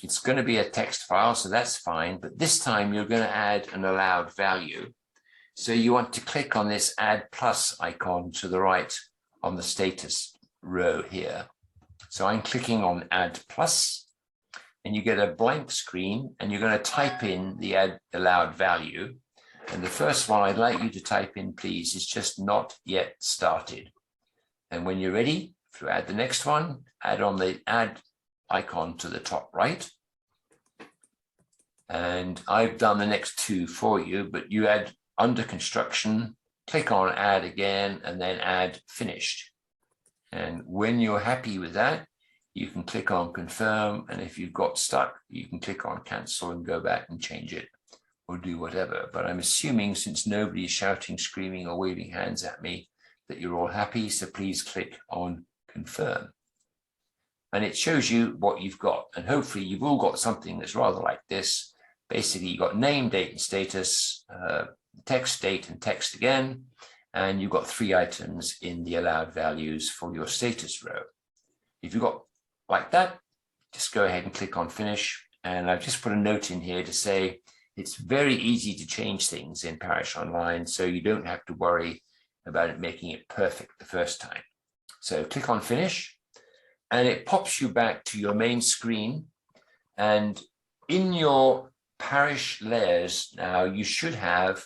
It's going to be a text file, so that's fine. But this time you're going to add an allowed value. So you want to click on this add plus icon to the right on the status row here. So I'm clicking on add plus. And you get a blank screen, and you're going to type in the add allowed value. And the first one I'd like you to type in, please, is just not yet started. And when you're ready to add the next one, add on the add icon to the top right. And I've done the next 2 for you, but you add under construction, click on add again, and then add finished. And when you're happy with that, you can click on confirm, and if you've got stuck, you can click on cancel and go back and change it or do whatever. But I'm assuming, since nobody is shouting, screaming, or waving hands at me, that you're all happy. So please click on confirm. And it shows you what you've got. And hopefully you've all got something that's rather like this. Basically, you've got name, date, and status, text, date, and text again. And you've got 3 items in the allowed values for your status row. If you've got like that, just go ahead and click on finish. And I've just put a note in here to say it's very easy to change things in Parish Online, so you don't have to worry about it making it perfect the first time. So click on finish, and it pops you back to your main screen. And in your Parish layers now, you should have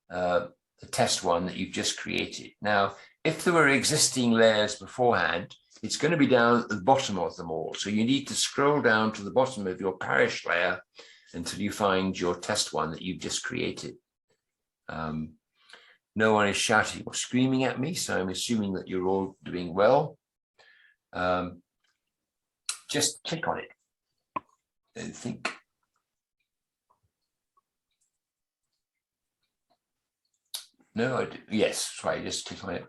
the test one that you've just created. Now, if there were existing layers beforehand, it's going to be down at the bottom of them all. So you need to scroll down to the bottom of your Parish layer until you find your test one that you've just created. No one is shouting or screaming at me, so I'm assuming that you're all doing well. Just click on it and think. No, I do. Yes, sorry, just click on it.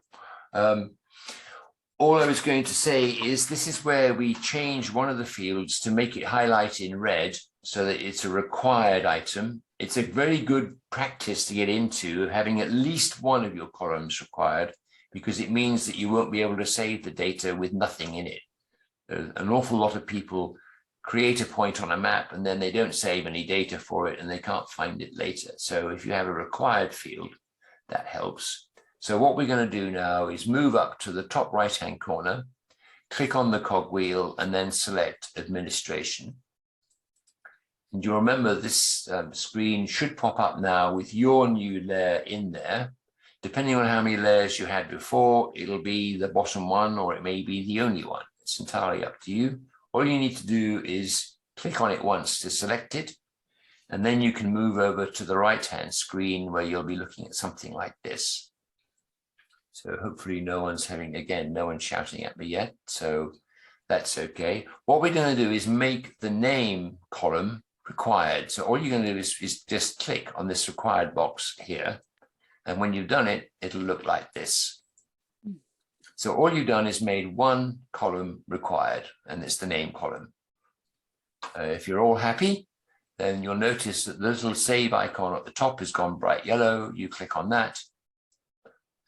All I was going to say is this is where we change one of the fields to make it highlight in red so that it's a required item. It's a very good practice to get into, having at least one of your columns required, because it means that you won't be able to save the data with nothing in it. An awful lot of people create a point on a map and then they don't save any data for it and they can't find it later. So if you have a required field, that helps. So what we're going to do now is move up to the top right-hand corner, click on the cogwheel, and then select administration. And you'll remember this screen should pop up now with your new layer in there. Depending on how many layers you had before, it'll be the bottom one or it may be the only one. It's entirely up to you. All you need to do is click on it once to select it, and then you can move over to the right-hand screen where you'll be looking at something like this. So hopefully no one's shouting at me yet. So That's okay. What we're going to do is make the name column required. So all you're going to do is just click on this required box here. And when you've done it, it'll look like this. So all you've done is made one column required, and it's the name column. If you're all happy, then you'll notice that the little save icon at the top has gone bright yellow. You click on that,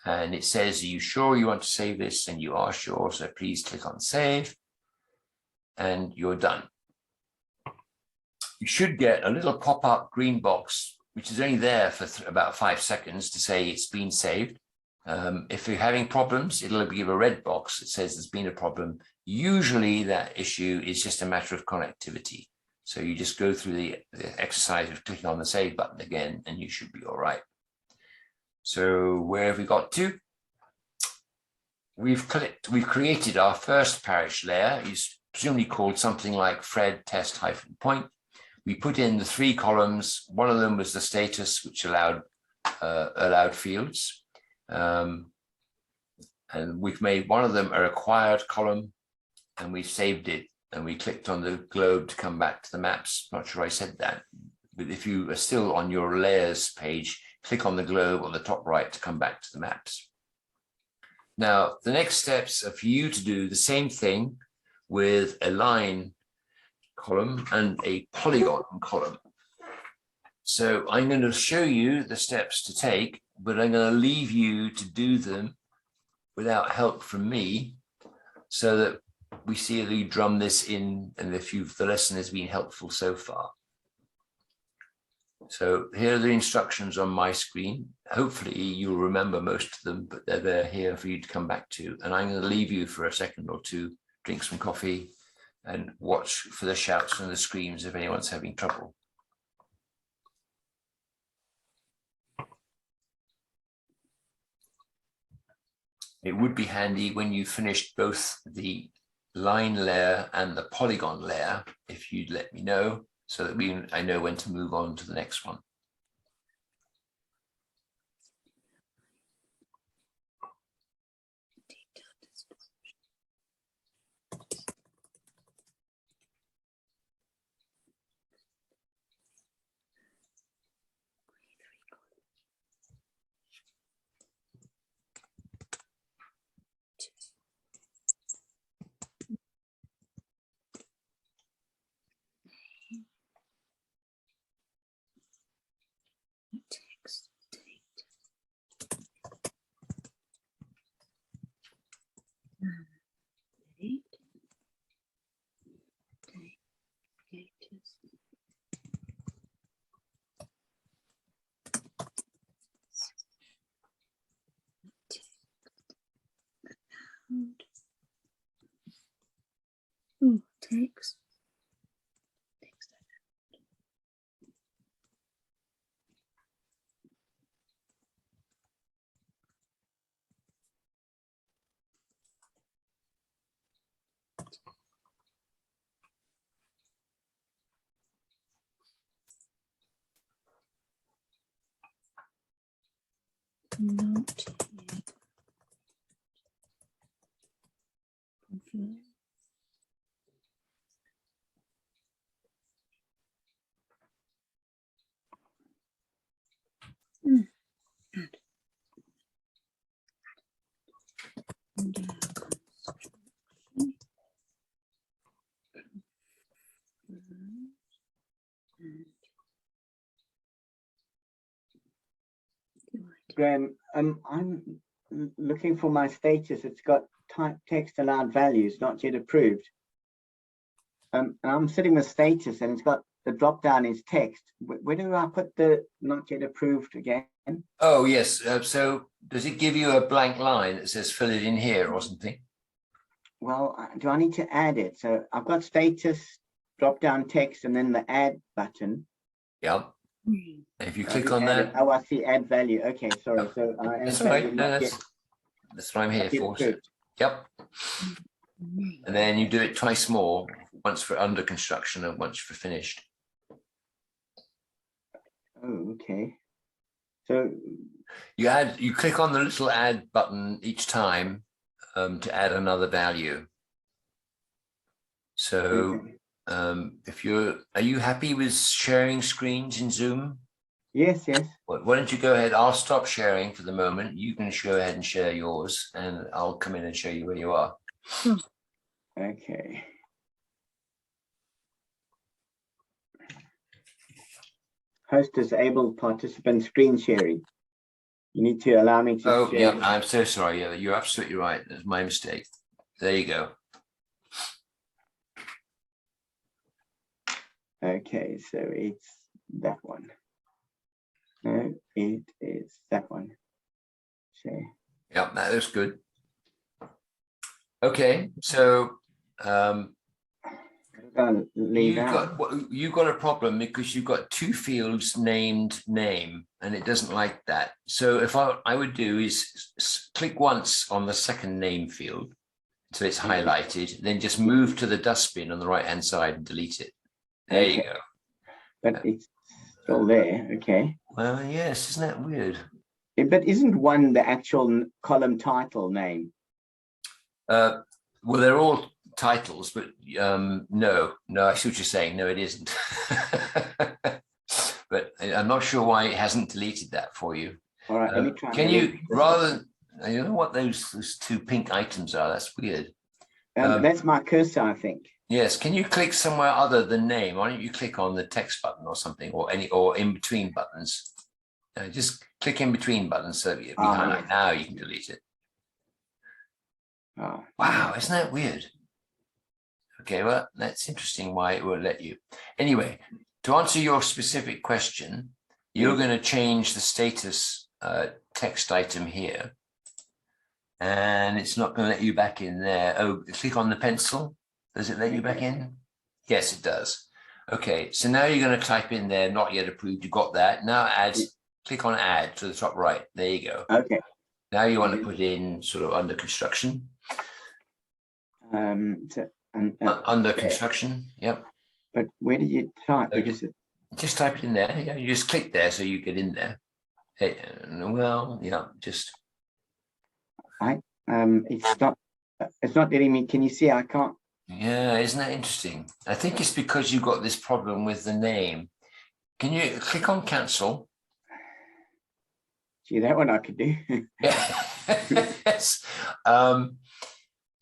and it says, are you sure you want to save this? And you are sure, so please click on save, and you're done. You should get a little pop-up green box, which is only there for about 5 seconds to say it's been saved. If you're having problems, it'll give a red box that says there's been a problem. Usually that issue is just a matter of connectivity. So you just go through the exercise of clicking on the save button again, and you should be all right. So where have we got to? We've created our first parish layer. It's presumably called something like Fred test -point. We put in the 3 columns. One of them was the status, which allowed fields. And we've made one of them a required column, and we saved it, and we clicked on the globe to come back to the maps. Not sure I said that, but if you are still on your layers page, click on the globe on the top right to come back to the maps. Now, the next steps are for you to do the same thing with a line column and a polygon column. So I'm going to show you the steps to take, but I'm going to leave you to do them without help from me, so that we see that you drum this in, and if the lesson has been helpful so far. So here are the instructions on my screen. Hopefully you'll remember most of them, but they're there here for you to come back to. And I'm going to leave you for a second or two, drink some coffee, and watch for the shouts and the screams if anyone's having trouble. It would be handy when you finished both the line layer and the polygon layer, if you'd let me know, so that I know when to move on to the next one. Text. Not yet. Confirm. Add. Graham, I'm looking for my status. It's got type text allowed values, not yet approved. And I'm sitting with status, and it's got the drop down is text. Where do I put the not yet approved again? Oh, yes. So does it give you a blank line that says fill it in here or something? Well, do I need to add it? So I've got status, drop down text, and then the add button. Yeah. If you click on that. Oh, I see add value. Okay, sorry. So that's all right. No, that's what I'm here for. So, yep. And then you do it twice more, once for under construction and once for finished. Oh, okay. So you click on the little add button each time to add another value. So Okay. are you happy with sharing screens in Zoom? Yes, yes. Why don't you go ahead? I'll stop sharing for the moment. You can go ahead and share yours, and I'll come in and show you where you are. Okay. Host disabled participant screen sharing. You need to allow me to Oh, share. yeah, I'm so sorry. Yeah, you're absolutely right. That's my mistake. There you go. Okay, so it's that one. No, it is that one. Share. Yeah, that looks good. Okay, so Leave out. you got a problem because you've got two fields named name, and it doesn't like that. So if I would do is click once on the second name field, so it's highlighted, then just move to the dustbin on the right hand side and delete it. There you go. But it's still there. Okay. Well, yes, isn't that weird? But isn't one the actual column title name? Well, they're all titles, but no, I see what you're saying. No, it isn't. But I'm not sure why it hasn't deleted that for you. All right, let me try. Can you, rather, you know what those two pink items are? That's weird. That's my cursor, I think. Yes. Can you click somewhere other than name? Why don't you click on the text button or something, or in between buttons? Just click in between buttons so it'll be highlighted. Yes. Now you can delete it. Oh, Wow, isn't that weird? Okay, well, that's interesting why it won't let you. Anyway, to answer your specific question, you're going to change the status text item here. And it's not going to let you back in there. Oh, click on the pencil. Does it let you back in? Yes, it does. Okay, so now you're going to type in there, not yet approved. You got that. Now add, click on add to the top right. There you go. Okay. Now you want to put in sort of under construction. Under construction, yep. But where do you type? Okay. Because just type it in there. Yeah, you just click there so you get in there. Hey, well, yeah, just. It's not letting me. Can you see? I can't. Yeah, isn't that interesting? I think it's because you've got this problem with the name. Can you click on cancel? Gee, that one I could do. Yes.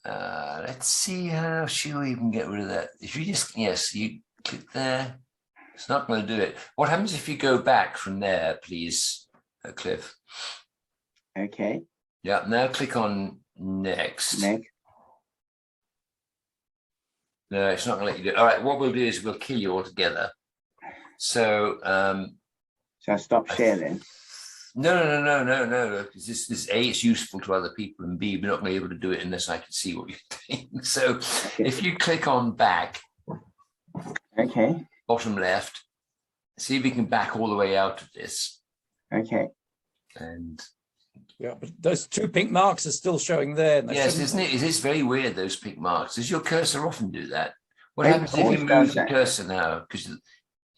Let's see how sure you can get rid of that. If you just, yes, you click there, it's not going to do it. What happens if you go back from there, please, Cliff? Okay. Yeah, now click on next. Next. No, it's not going to let you do it. All right, what we'll do is we'll kill you altogether. So, so I stop share then. No. Because this A, it's useful to other people, and B, we're not going to be able to do it unless I can see what you're doing. So if you click on back, okay, bottom left, see if you can back all the way out of this. Okay. And yeah, but those two pink marks are still showing there. Yes, isn't it? It is very weird, those pink marks. Does your cursor often do that? What It happens if you always move does the that. cursor now? Because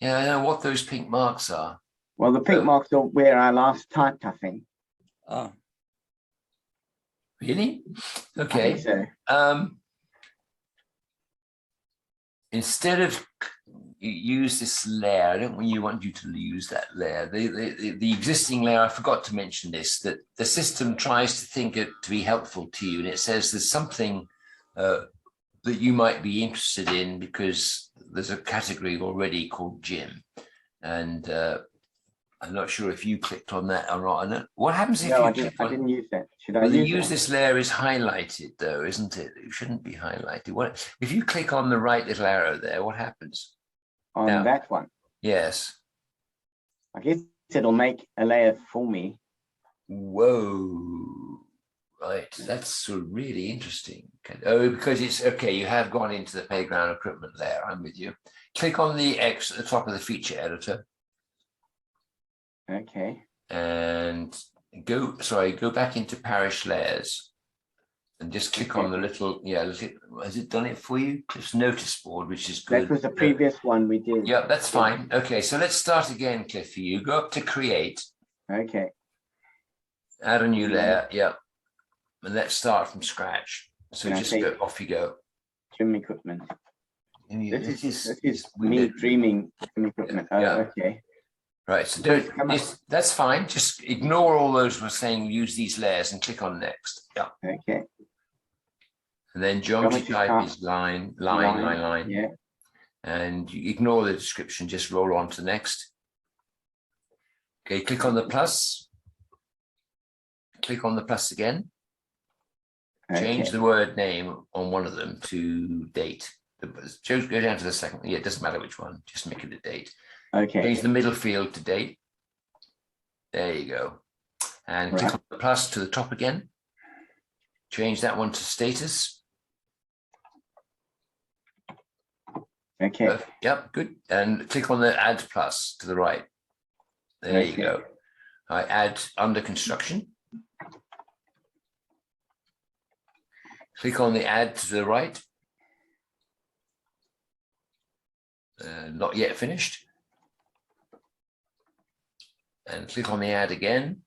yeah, I know what those pink marks are. Well, the pink marks are where I last typed, I think. Ah. Really? Okay. I think so. Instead of use this layer, I don't want you to use that layer. The existing layer, I forgot to mention this, that the system tries to think it to be helpful to you, and it says there's something that you might be interested in because there's a category already called gym, and I'm not sure if you clicked on that or not. And what happens if I you click on? I didn't use that. Should I Well, use this layer is highlighted though, isn't it? It shouldn't be highlighted. What if you click on the right little arrow there? What happens? on Now, that one? yes. I guess it'll make a layer for me. Whoa. Right. That's really interesting. Oh, because it's okay. You have gone into the playground equipment layer. I'm with you. Click on the X at the top of the feature editor. Okay. And go back into parish layers and just click on the little, has it done it for you? Cliff's notice board, which is good. That was the previous one we did. Yeah, that's fine. Okay, so let's start again, Cliff, for you. Go up to create. Okay. Add a new layer, yeah. And let's start from scratch. So just go, off you go. Gym equipment. This is me dreaming. Oh, Yeah. okay. Right, so Come on. that's fine. Just ignore all those we're saying use these layers and click on next. Yeah. Okay. And then geometry Geometry type type. is line. Yeah. And you ignore the description, just roll on to the next. Okay, click on the plus. Click on the plus again. Change Okay. the word name on one of them to date. Go down to the second. Yeah, it doesn't matter which one. Just make it a date. Okay. Change the middle field to date. There you go. And click on the plus to the top again. Change that one to status. Okay. Yep, good. And click on the add plus to the right. There you go. I add under construction. Click on the add to the right. Not yet finished. And click on the add again.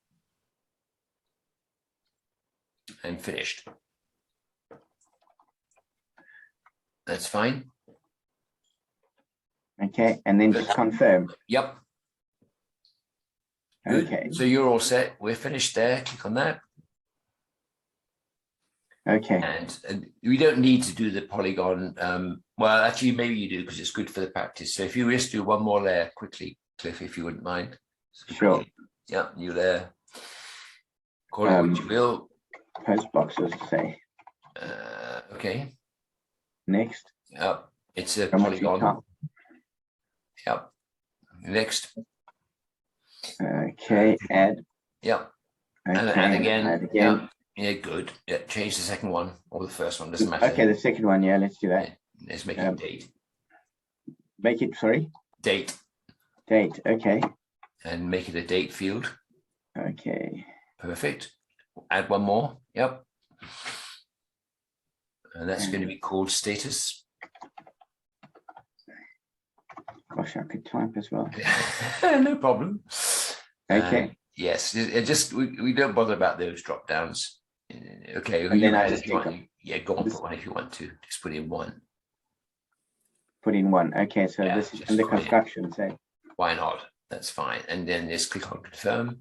And finished. That's fine. Okay, and then just confirm. Yep. Good. Okay. So you're all set. We're finished there. Click on that. Okay. And we don't need to do the polygon. Well, actually, maybe you do because it's good for the practice. So if you just do one more layer quickly, Cliff, if you wouldn't mind. Sure. Yeah, new layer. Call it what you will. Post boxes, say. Okay. Next. Yep. It's a Geometry polygon. type. Yep. Next. Okay. Add. Yep. Okay. And again. Add again. Yep. Yeah, good. Yeah, change the second one or the first one, doesn't matter. Okay, the second one, yeah, let's do that. Let's make it date. Make it, sorry? Date. Date, okay. And make it a date field. Okay. Perfect. Add one more. Yep. And that's going to be called status. Gosh, I could type as well. No problem. Okay. Yes, it just we don't bother about those drop downs. Okay, And then I just click on. Yeah, go on, put one if you want to. Just put in one. Put in one. Okay, so Yeah, this is just under fine. construction, say. Why not? That's fine. And then just click on confirm.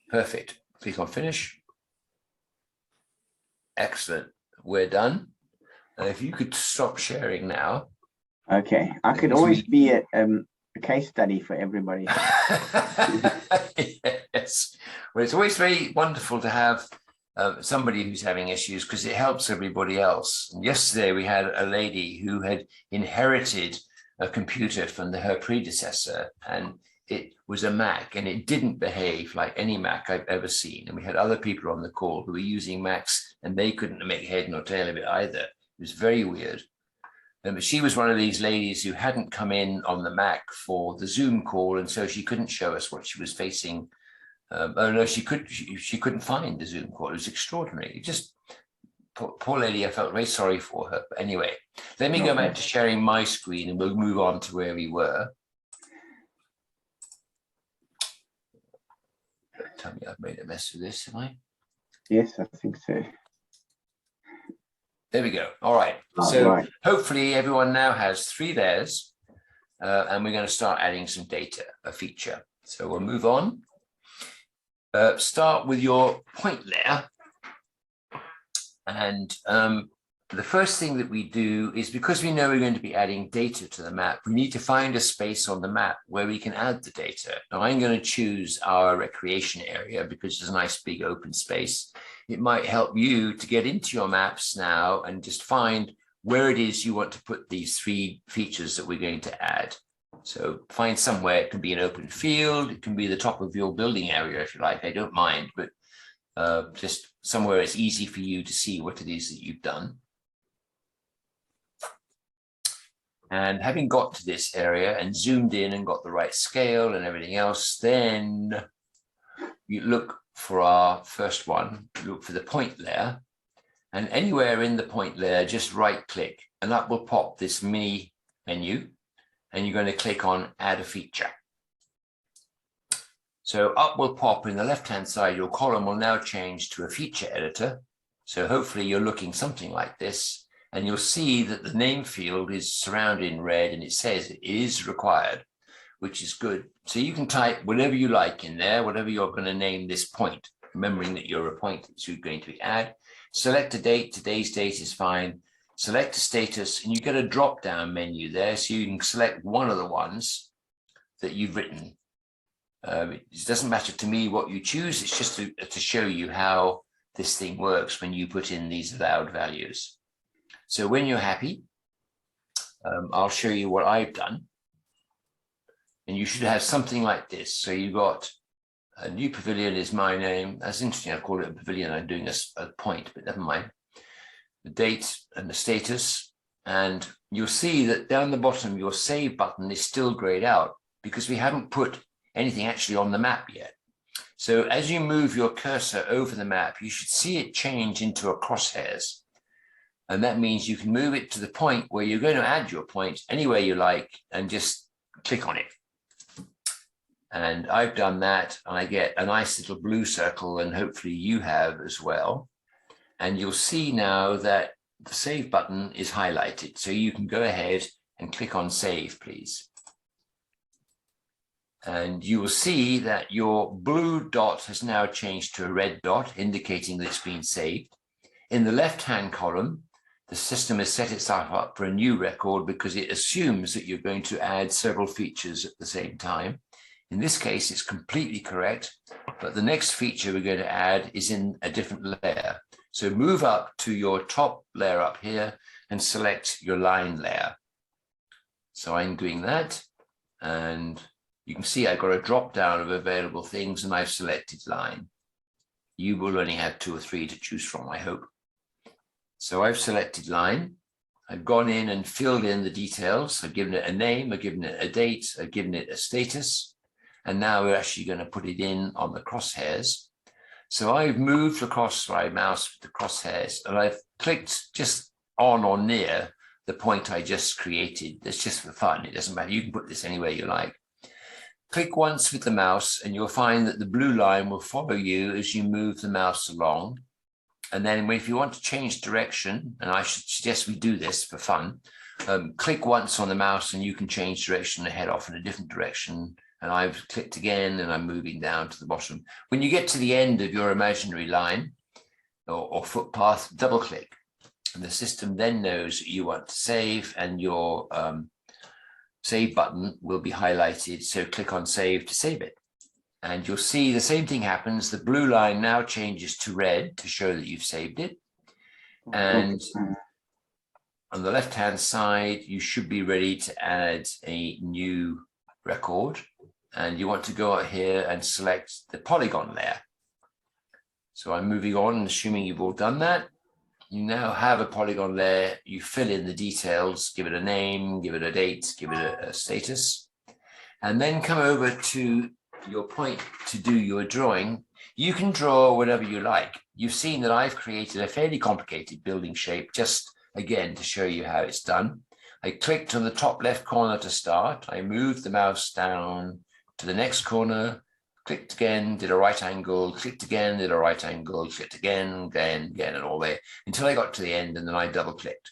Perfect. Click on finish. Excellent. We're done. And if you could stop sharing now. Okay, I could always be a case study for everybody. Yes. Well, it's always very wonderful to have somebody who's having issues because it helps everybody else. And yesterday we had a lady who had inherited a computer from her predecessor, and it was a Mac, and it didn't behave like any Mac I've ever seen. And we had other people on the call who were using Macs, and they couldn't make head nor tail of it either. It was very weird. She was one of these ladies who hadn't come in on the Mac for the Zoom call, and so she couldn't show us what she was facing. Oh no, she couldn't find the Zoom call. It was extraordinary. Just poor lady. I felt very sorry for her. But anyway, let me go back to sharing my screen, and we'll move on to where we were. Tell me I've made a mess of this, have I? Yes, I think so. There we go. All right. So hopefully everyone now has 3 layers, and we're going to start adding some data, a feature. So we'll move on. Start with your point layer. And the first thing that we do is, because we know we're going to be adding data to the map, we need to find a space on the map where we can add the data. Now I'm going to choose our recreation area because it's a nice big open space. It might help you to get into your maps now and just find where it is you want to put these 3 features that we're going to add. So find somewhere. It can be an open field. It can be the top of your building area if you like. I don't mind, but just somewhere it's easy for you to see what it is that you've done. And having got to this area and zoomed in and got the right scale and everything else, then you look for our first one, look for the point layer, and anywhere in the point layer, just right click, and up will pop this mini menu, and you're going to click on add a feature. So up will pop in the left-hand side, your column will now change to a feature editor. So hopefully you're looking something like this. And you'll see that the name field is surrounded in red and it says it is required, which is good. So you can type whatever you like in there, whatever you're going to name this point, remembering that you're a point that you're going to add. Select a date, today's date is fine. Select a status and you get a drop down menu there. So you can select one of the ones that you've written. It doesn't matter to me what you choose. It's just to show you how this thing works when you put in these allowed values. So when you're happy, I'll show you what I've done. And you should have something like this. So you've got a new pavilion is my name. That's interesting. I call it a pavilion. I'm doing a point, but never mind. The date and the status. And you'll see that down the bottom, your save button is still grayed out because we haven't put anything actually on the map yet. So as you move your cursor over the map, you should see it change into a crosshairs. And that means you can move it to the point where you're going to add your point anywhere you like and just click on it. And I've done that and I get a nice little blue circle and hopefully you have as well. And you'll see now that the save button is highlighted. So you can go ahead and click on save, please. And you will see that your blue dot has now changed to a red dot, indicating that it's been saved. In the left-hand column, the system has set itself up for a new record because it assumes that you're going to add several features at the same time. In this case, it's completely correct, but the next feature we're going to add is in a different layer. So move up to your top layer up here and select your line layer. So I'm doing that, and you can see I've got a drop down of available things and I've selected line. You will only have 2 or 3 to choose from, I hope. So I've selected line. I've gone in and filled in the details. I've given it a name, I've given it a date, I've given it a status. And now we're actually going to put it in on the crosshairs. So I've moved across my mouse with the crosshairs and I've clicked just on or near the point I just created. That's just for fun. It doesn't matter. You can put this anywhere you like. Click once with the mouse and you'll find that the blue line will follow you as you move the mouse along. And then if you want to change direction, and I should suggest we do this for fun, click once on the mouse and you can change direction and head off in a different direction. And I've clicked again and I'm moving down to the bottom. When you get to the end of your imaginary line or footpath, double click. And the system then knows that you want to save and your save button will be highlighted. So click on save to save it. And you'll see the same thing happens. The blue line now changes to red to show that you've saved it. And on the left-hand side, you should be ready to add a new record. And you want to go out here and select the polygon layer. So I'm moving on, assuming you've all done that. You now have a polygon layer. You fill in the details, give it a name, give it a date, give it a status, and then come over to your point to do your drawing. You can draw whatever you like. You've seen that I've created a fairly complicated building shape, just again to show you how it's done. I clicked on the top left corner to start. I moved the mouse down to the next corner, clicked again, did a right angle, clicked again, did a right angle, clicked again, and all there until I got to the end, and then I double clicked.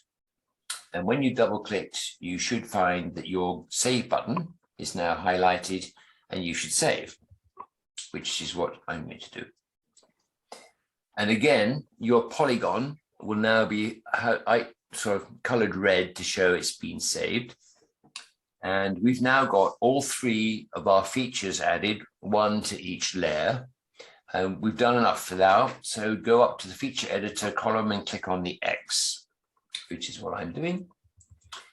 And when you double clicked, you should find that your save button is now highlighted and you should save, which is what I'm going to do. And again, your polygon will now be sort of colored red to show it's been saved. And we've now got all 3 of our features added, 1 to each layer. We've done enough for now. So go up to the feature editor column and click on the X, which is what I'm doing.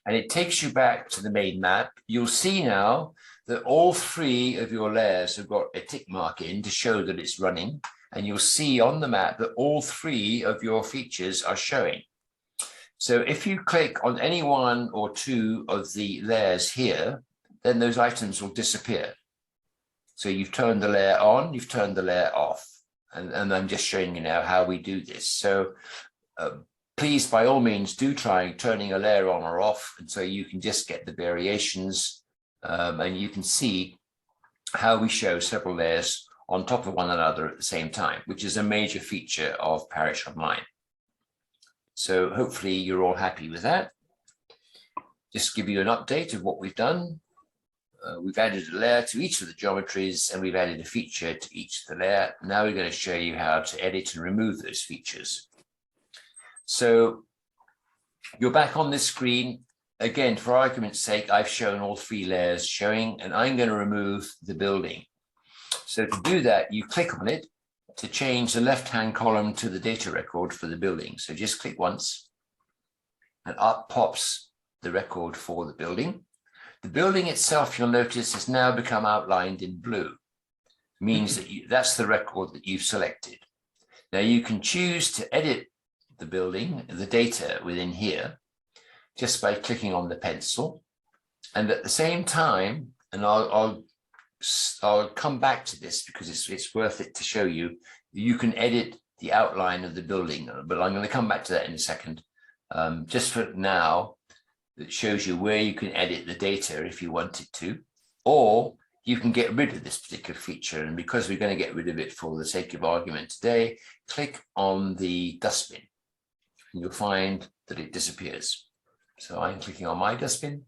And it takes you back to the main map. You'll see now that all 3 of your layers have got a tick mark in to show that it's running. And you'll see on the map that all 3 of your features are showing. So if you click on any 1 or 2 of the layers here, then those items will disappear. So you've turned the layer on, you've turned the layer off. And I'm just showing you now how we do this. So please, by all means, do try turning a layer on or off. And so you can just get the variations and you can see how we show several layers on top of one another at the same time, which is a major feature of Parish Online. So hopefully you're all happy with that. Just give you an update of what we've done. We've added a layer to each of the geometries and we've added a feature to each of the layer. Now we're going to show you how to edit and remove those features. So you're back on this screen. Again, for argument's sake, I've shown all 3 layers showing, and I'm going to remove the building. So to do that, you click on it to change the left-hand column to the data record for the building. So just click once and up pops the record for the building. The building itself, you'll notice, has now become outlined in blue. It means that that's the record that you've selected. Now you can choose to edit the building, the data within here, just by clicking on the pencil. And at the same time, and I'll come back to this because it's worth it to show you, you can edit the outline of the building, but I'm going to come back to that in a second. Just for now, it shows you where you can edit the data if you wanted to, or you can get rid of this particular feature. And because we're going to get rid of it for the sake of argument today, click on the dustbin and you'll find that it disappears. So I'm clicking on my dustbin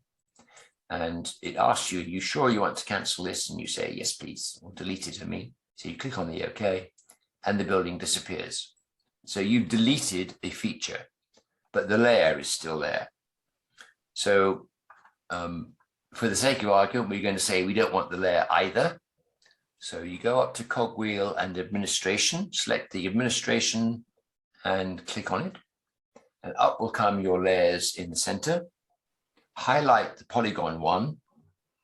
and it asks you, are you sure you want to cancel this? And you say, yes, please, or delete it, I mean. So you click on the OK and the building disappears. So you've deleted a feature, but the layer is still there. So for the sake of argument, we're going to say we don't want the layer either. So you go up to cogwheel and administration, select the administration and click on it. And up will come your layers in the center. Highlight the polygon one,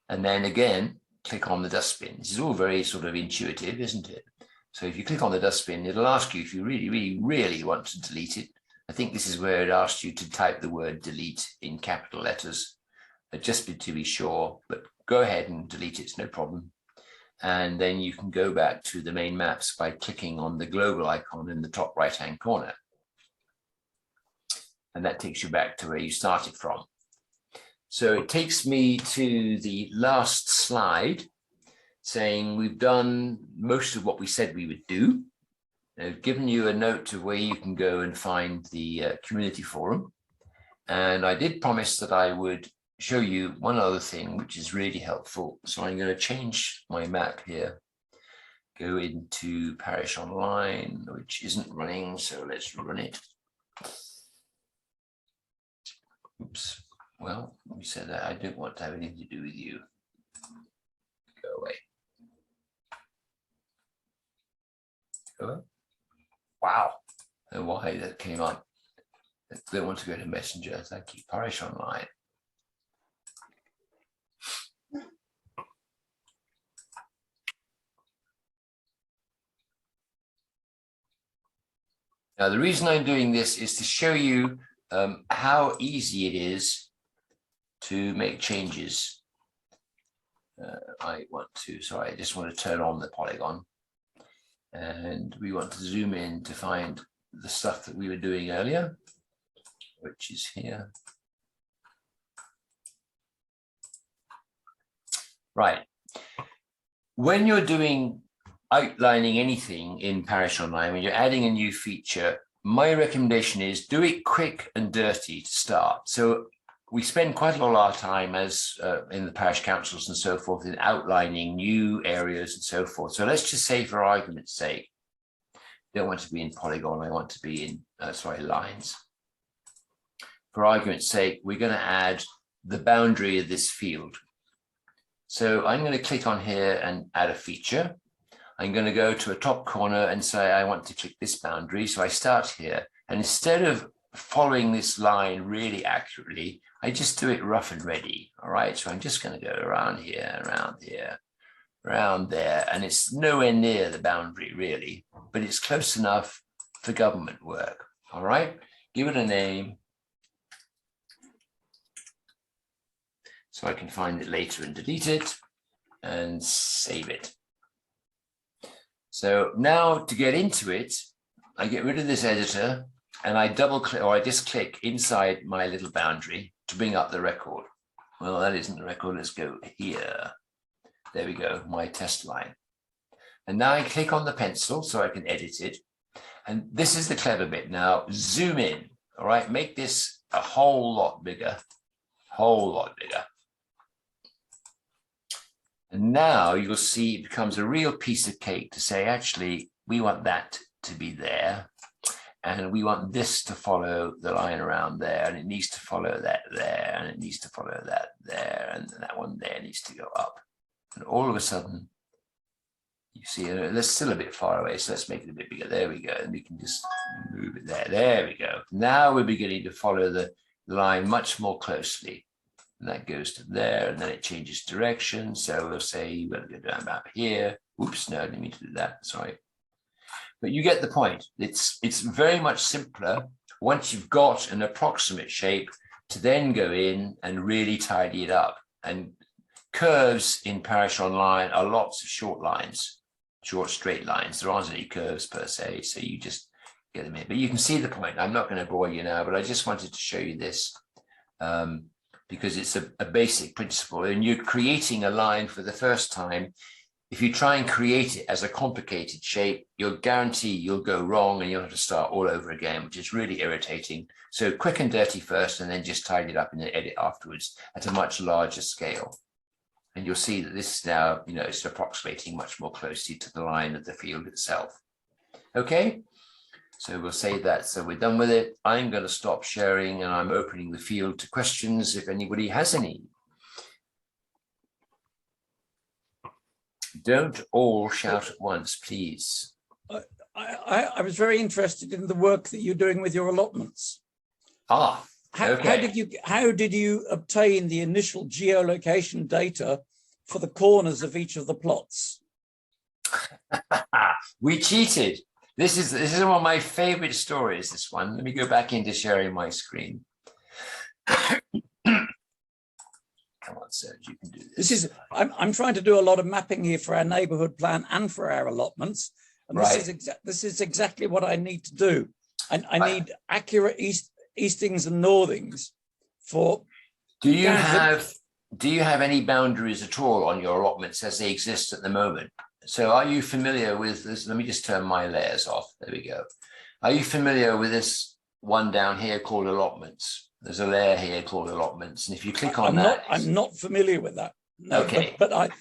and then again, click on the dustbin. This is all very sort of intuitive, isn't it? So if you click on the dustbin, it'll ask you if you really want to delete it. I think this is where it asks you to type the word delete in capital letters, just to be sure, but go ahead and delete it, it's no problem. And then you can go back to the main maps by clicking on the global icon in the top right-hand corner. And that takes you back to where you started from. So it takes me to the last slide saying we've done most of what we said we would do. I've given you a note of where you can go and find the community forum. And I did promise that I would show you one other thing, which is really helpful. So I'm going to change my map here, go into Parish Online, which isn't running. So let's run it. Oops. Well, we said that I don't want to have anything to do with you. Go away. Go away. Wow. I don't know why that came up. I don't want to go to Messenger. Thank you. Parish Online. Now, the reason I'm doing this is to show you how easy it is to make changes. I just want to turn on the polygon. And we want to zoom in to find the stuff that we were doing earlier, which is here. Right. When you're doing outlining anything in Parish Online, when you're adding a new feature, my recommendation is do it quick and dirty to start. So we spend quite a lot of our time as in the parish councils and so forth in outlining new areas and so forth. So let's just say, for argument's sake, I don't want to be in polygon, I want to be in, lines. For argument's sake, we're going to add the boundary of this field. So I'm going to click on here and add a feature. I'm going to go to a top corner and say I want to click this boundary. So I start here, and instead of following this line really accurately, I just do it rough and ready. All right, so I'm just going to go around here, around there, and it's nowhere near the boundary really, but it's close enough for government work. All right, give it a name so I can find it later and delete it and save it. So now to get into it, I get rid of this editor and I double click, or I just click inside my little boundary to bring up the record. Well, that isn't the record. Let's go here. There we go, my test line. And now I click on the pencil so I can edit it. And this is the clever bit. Now zoom in. All right, make this a whole lot bigger, whole lot bigger. And now you'll see it becomes a real piece of cake to say, actually, we want that to be there. And we want this to follow the line around there, and it needs to follow that there, and it needs to follow that there, and that one there needs to go up. And all of a sudden, you see, that's still a bit far away, so let's make it a bit bigger. There we go, and we can just move it there. There we go. Now we're beginning to follow the line much more closely. And that goes to there, and then it changes direction. So we'll say, you better go down about here. Oops, no, I didn't mean to do that, sorry. But you get the point. It's very much simpler once you've got an approximate shape to then go in and really tidy it up. And curves in Parish Online are lots of short lines, short straight lines. There aren't any curves per se, so you just get them in. But you can see the point. I'm not going to bore you now, but I just wanted to show you this because it's a basic principle. And you're creating a line for the first time. If you try and create it as a complicated shape, you'll guarantee you'll go wrong and you'll have to start all over again, which is really irritating. So quick and dirty first, and then just tidy it up in the edit afterwards at a much larger scale. And you'll see that this is now, it's approximating much more closely to the line of the field itself. Okay, so we'll say that. So we're done with it. I'm going to stop sharing, and I'm opening the field to questions if anybody has any. Don't all shout at once, please. I was very interested in the work that you're doing with your allotments. Ah, okay. How did you obtain the initial geolocation data for the corners of each of the plots? We cheated. This is one of my favorite stories, this one. Let me go back into sharing my screen. Come on, Serge, you can do this. I'm trying to do a lot of mapping here for our neighborhood plan and for our allotments. And this is exactly what I need to do. I need accurate eastings and northings for. Do you have any boundaries at all on your allotments as they exist at the moment? So are you familiar with this? Let me just turn my layers off. There we go. Are you familiar with this one down here called allotments? There's a layer here called allotments, and if you click on that, I'm not familiar with that. No, okay, but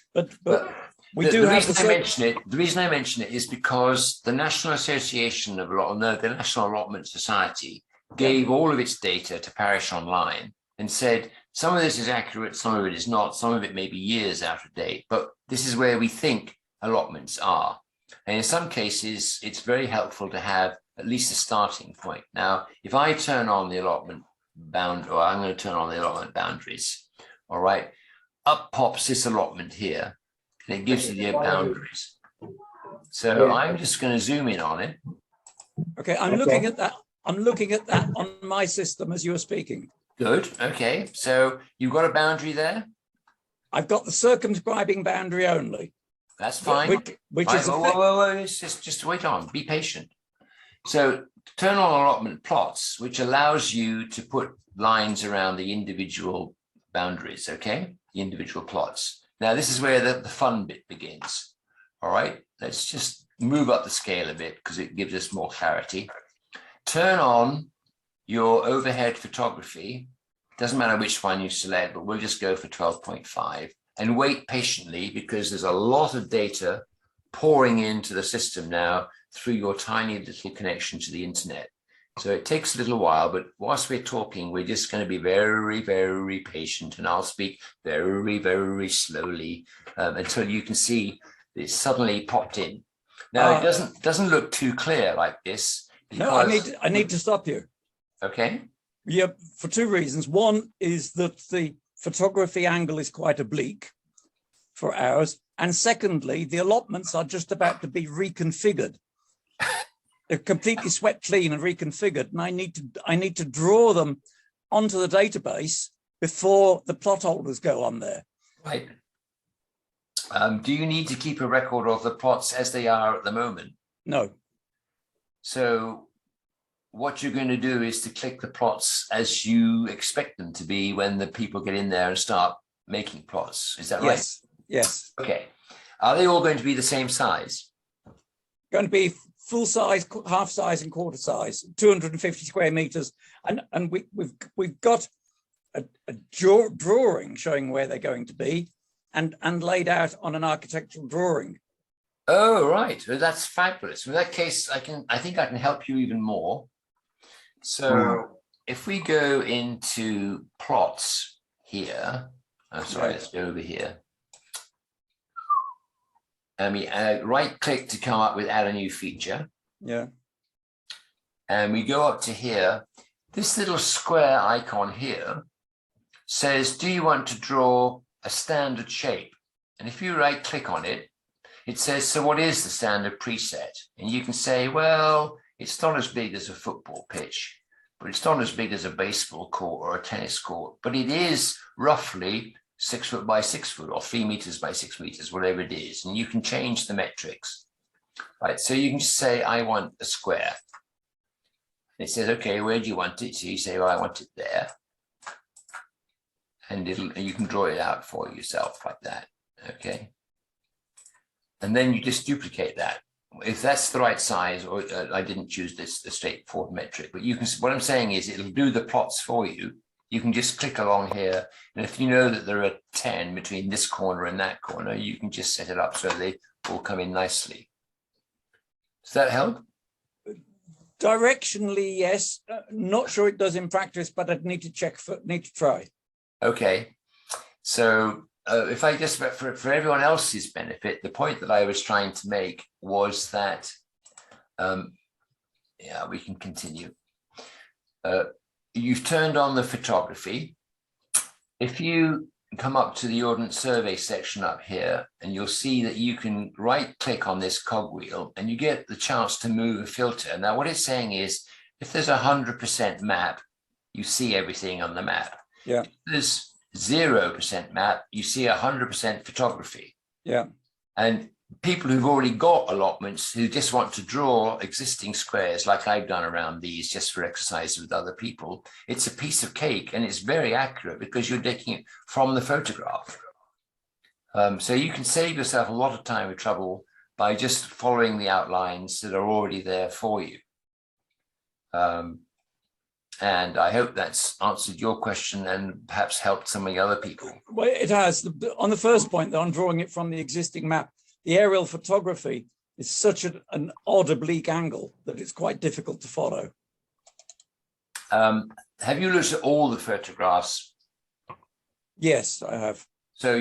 we do the have reason I mention it. The reason I mention it is because the National Association of the National Allotment Society gave all of its data to Parish Online and said some of this is accurate, some of it is not, some of it may be years out of date, but this is where we think allotments are. And in some cases, it's very helpful to have at least a starting point. Now, if I turn on the allotment I'm going to turn on the allotment boundaries. All right, up pops this allotment here, and it gives you the boundaries. So I'm just going to zoom in on it. Okay, I'm looking at that. I'm looking at that on my system as you were speaking. Good. Okay, so you've got a boundary there. I've got the circumscribing boundary only. That's fine. Which is just wait on. Be patient. So turn on allotment plots, which allows you to put lines around the individual boundaries, okay? The individual plots. Now, this is where the fun bit begins. All right, let's just move up the scale a bit because it gives us more clarity. Turn on your overhead photography. Doesn't matter which one you select, but we'll just go for 12.5 and wait patiently because there's a lot of data pouring into the system now through your tiny little connection to the internet. So it takes a little while, but whilst we're talking, we're just going to be very, very patient, and I'll speak very, very slowly until you can see it suddenly popped in. Now, it doesn't look too clear like this. No, I need to stop you. Okay. Yeah, for two reasons. One is that the photography angle is quite oblique for ours. And secondly, the allotments are just about to be reconfigured. They're completely swept clean and reconfigured, and I need to draw them onto the database before the plot holders go on there. Right. Do you need to keep a record of the plots as they are at the moment? No. So what you're going to do is to click the plots as you expect them to be when the people get in there and start making plots. Is that right? Yes. Yes. Okay. Are they all going to be the same size? Going to be full size, half size, and quarter size, 250 square meters, and we've got a drawing showing where they're going to be, and laid out on an architectural drawing. Oh, right. Well, that's fabulous. In that case, I think I can help you even more. So if we go into plots here, I'm sorry, let's go over here. And we right click to come up with add a new feature. Yeah. And we go up to here. This little square icon here says, do you want to draw a standard shape? And if you right click on it, it says, so what is the standard preset? And you can say, well, it's not as big as a football pitch, but it's not as big as a baseball court or a tennis court, but it is roughly 6 foot by 6 foot or 3 meters by 6 meters, whatever it is. And you can change the metrics, right? So you can just say, I want a square. And it says, okay, where do you want it? So you say, well, I want it there. And you can draw it out for yourself like that, okay? And then you just duplicate that. If that's the right size, or I didn't choose this a straightforward metric, but you can, what I'm saying is it'll do the plots for you. You can just click along here. And if you know that there are 10 between this corner and that corner, you can just set it up so they all come in nicely. Does that help? Directionally, yes. Not sure it does in practice, but I'd need to check, need to try. Okay. So if I just, for everyone else's benefit, the point that I was trying to make was that, yeah, we can continue. You've turned on the photography. If you come up to the Ordnance Survey section up here, and you'll see that you can right click on this cogwheel and you get the chance to move a filter. Now, what it's saying is, if there's 100% map, you see everything on the map. Yeah. If there's 0% map, you see 100% photography. Yeah. And people who've already got allotments who just want to draw existing squares like I've done around these just for exercise with other people, it's a piece of cake and it's very accurate because you're taking it from the photograph. So you can save yourself a lot of time and trouble by just following the outlines that are already there for you. And I hope that's answered your question and perhaps helped some of the other people. Well, it has. On the first point, though, I'm drawing it from the existing map. The aerial photography is such an odd oblique angle that it's quite difficult to follow. Have you looked at all the photographs? Yes, I have. So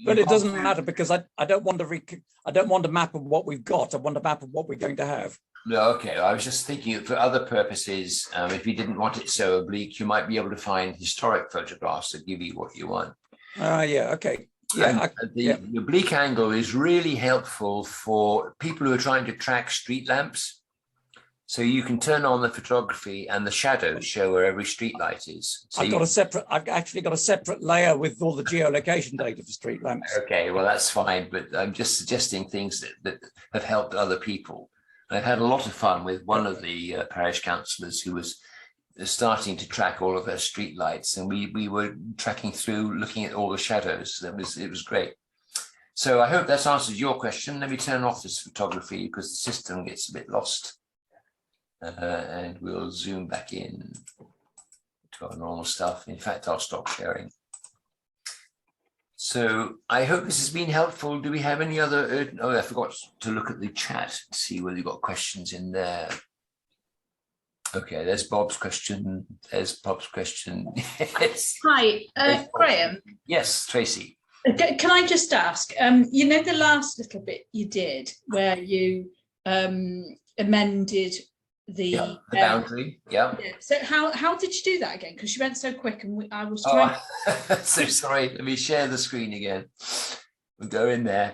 but it doesn't matter because I don't want a map of what we've got. I want a map of what we're going to have. No, okay. I was just thinking for other purposes, if you didn't want it so oblique, you might be able to find historic photographs that give you what you want. Yeah, okay. Yeah, the oblique angle is really helpful for people who are trying to track street lamps. So you can turn on the photography and the shadows show where every street light is. So I've actually got a separate layer with all the geolocation data for street lamps. Okay, well, that's fine. But I'm just suggesting things that have helped other people. I've had a lot of fun with one of the parish councillors who was starting to track all of her street lights, and we were tracking through, looking at all the shadows. It was great. So I hope that's answered your question. Let me turn off this photography because the system gets a bit lost, and we'll zoom back in to our normal stuff. In fact, I'll stop sharing. So I hope this has been helpful. Do we have any other? Oh, I forgot to look at the chat to see whether you've got questions in there. Okay, there's Bob's question. There's Bob's question. Yes. Hi, Graham. Yes, Tracy. Can I just ask, you know, the last little bit you did where you amended the boundary, yeah. So how did you do that again? Because you went so quick and I was trying. Oh, so sorry. Let me share the screen again. We'll go in there.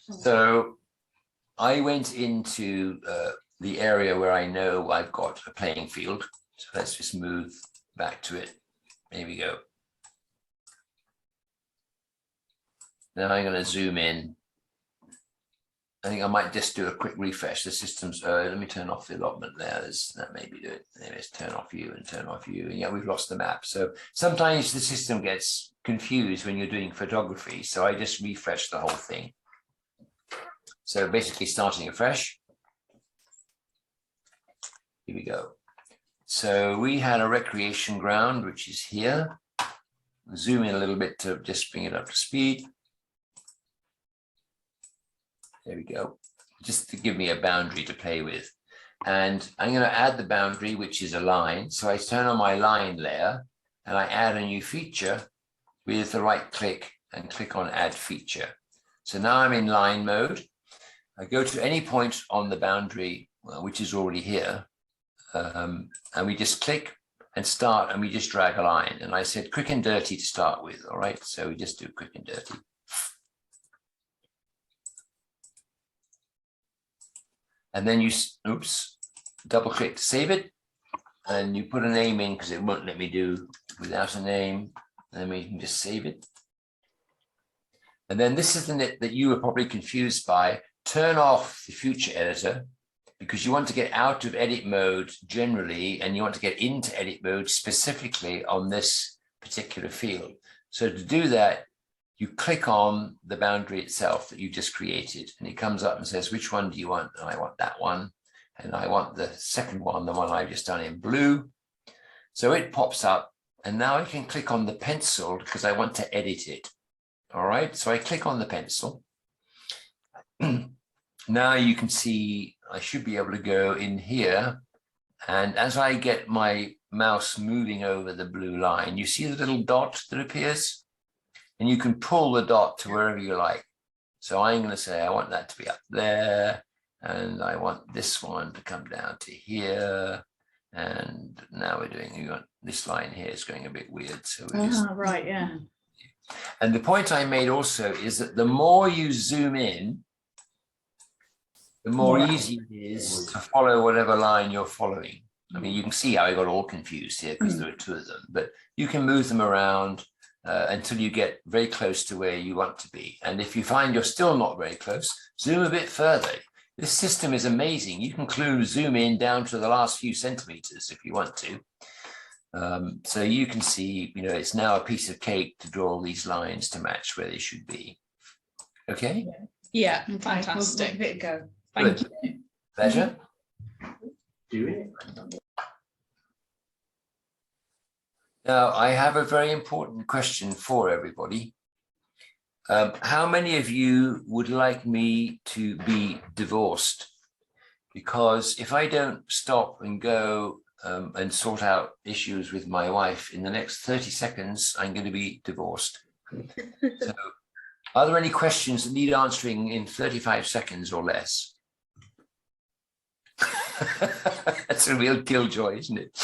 So I went into the area where I know I've got a playing field. So let's just move back to it. There we go. Now I'm going to zoom in. I think I might just do a quick refresh. The system's, let me turn off the allotment there. That may be it. Let's turn off you and turn off you. And yeah, we've lost the map. So sometimes the system gets confused when you're doing photography. So I just refresh the whole thing. So basically starting afresh. Here we go. So we had a recreation ground, which is here. Zoom in a little bit to just bring it up to speed. There we go. Just to give me a boundary to play with. And I'm going to add the boundary, which is a line. So I turn on my line layer and I add a new feature with the right click and click on add feature. So now I'm in line mode. I go to any point on the boundary, which is already here. And we just click and start and we just drag a line. And I said quick and dirty to start with. All right. So we just do quick and dirty. And then you, oops, double click to save it. And you put a name in because it won't let me do without a name. And then we can just save it. And then this is the bit that you were probably confused by. Turn off the future editor because you want to get out of edit mode generally, and you want to get into edit mode specifically on this particular field. So to do that, you click on the boundary itself that you just created, and it comes up and says, which one do you want? And I want that one. And I want the second one, the one I've just done in blue. So it pops up, and now I can click on the pencil because I want to edit it. All right, so I click on the pencil. Now you can see I should be able to go in here. And as I get my mouse moving over the blue line, you see the little dot that appears? And you can pull the dot to wherever you like. So I'm going to say I want that to be up there. And I want this one to come down to here. And now we're doing, this line here is going a bit weird. So we're just, right, yeah. and the point I made also is that the more you zoom in, the more easy it is to follow whatever line you're following. I mean, you can see how I got all confused here because there are two of them, but you can move them around until you get very close to where you want to be. And if you find you're still not very close, zoom a bit further. This system is amazing. You can zoom in down to the last few centimeters if you want to. So you can see, it's now a piece of cake to draw these lines to match where they should be. Okay? Yeah, fantastic. We'll give it a go. Thank Good. you. Pleasure. Do it. Now, I have a very important question for everybody. How many of you would like me to be divorced? Because if I don't stop and go and sort out issues with my wife in the next 30 seconds, I'm going to be divorced. So, are there any questions that need answering in 35 seconds or less? That's a real killjoy, isn't it?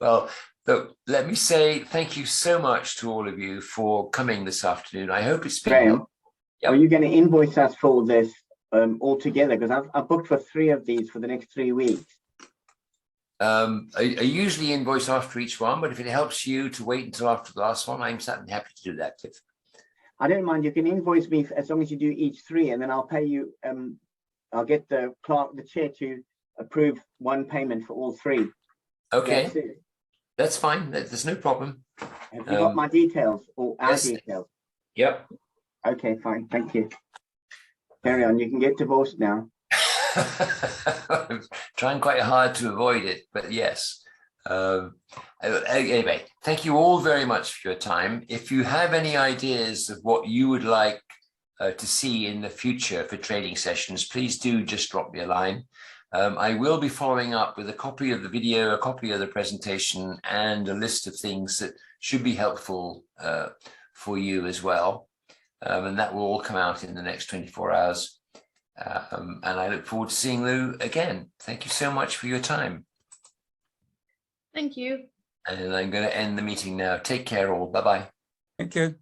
Well, look, let me say thank you so much to all of you for coming this afternoon. I hope it's been Graham, helpful. Yep. are you going to invoice us for this all together? Because I've booked for 3 of these for the next 3 weeks. I usually invoice after each one, but if it helps you to wait until after the last one, I'm certainly happy to do that, Cliff. I don't mind. You can invoice me as long as you do each 3, and then I'll pay you. I'll get the clerk, the chair, to approve one payment for all 3. Okay, that's fine. There's no problem. Have you got my details or our yes. details? Yep. Okay, fine. Thank you. Carry on. You can get divorced now. I'm trying quite hard to avoid it, but yes. Anyway, thank you all very much for your time. If you have any ideas of what you would like to see in the future for training sessions, please do just drop me a line. I will be following up with a copy of the video, a copy of the presentation, and a list of things that should be helpful for you as well. And that will all come out in the next 24 hours. And I look forward to seeing you again. Thank you so much for your time. Thank you. And I'm going to end the meeting now. Take care all. Bye-bye. Thank you.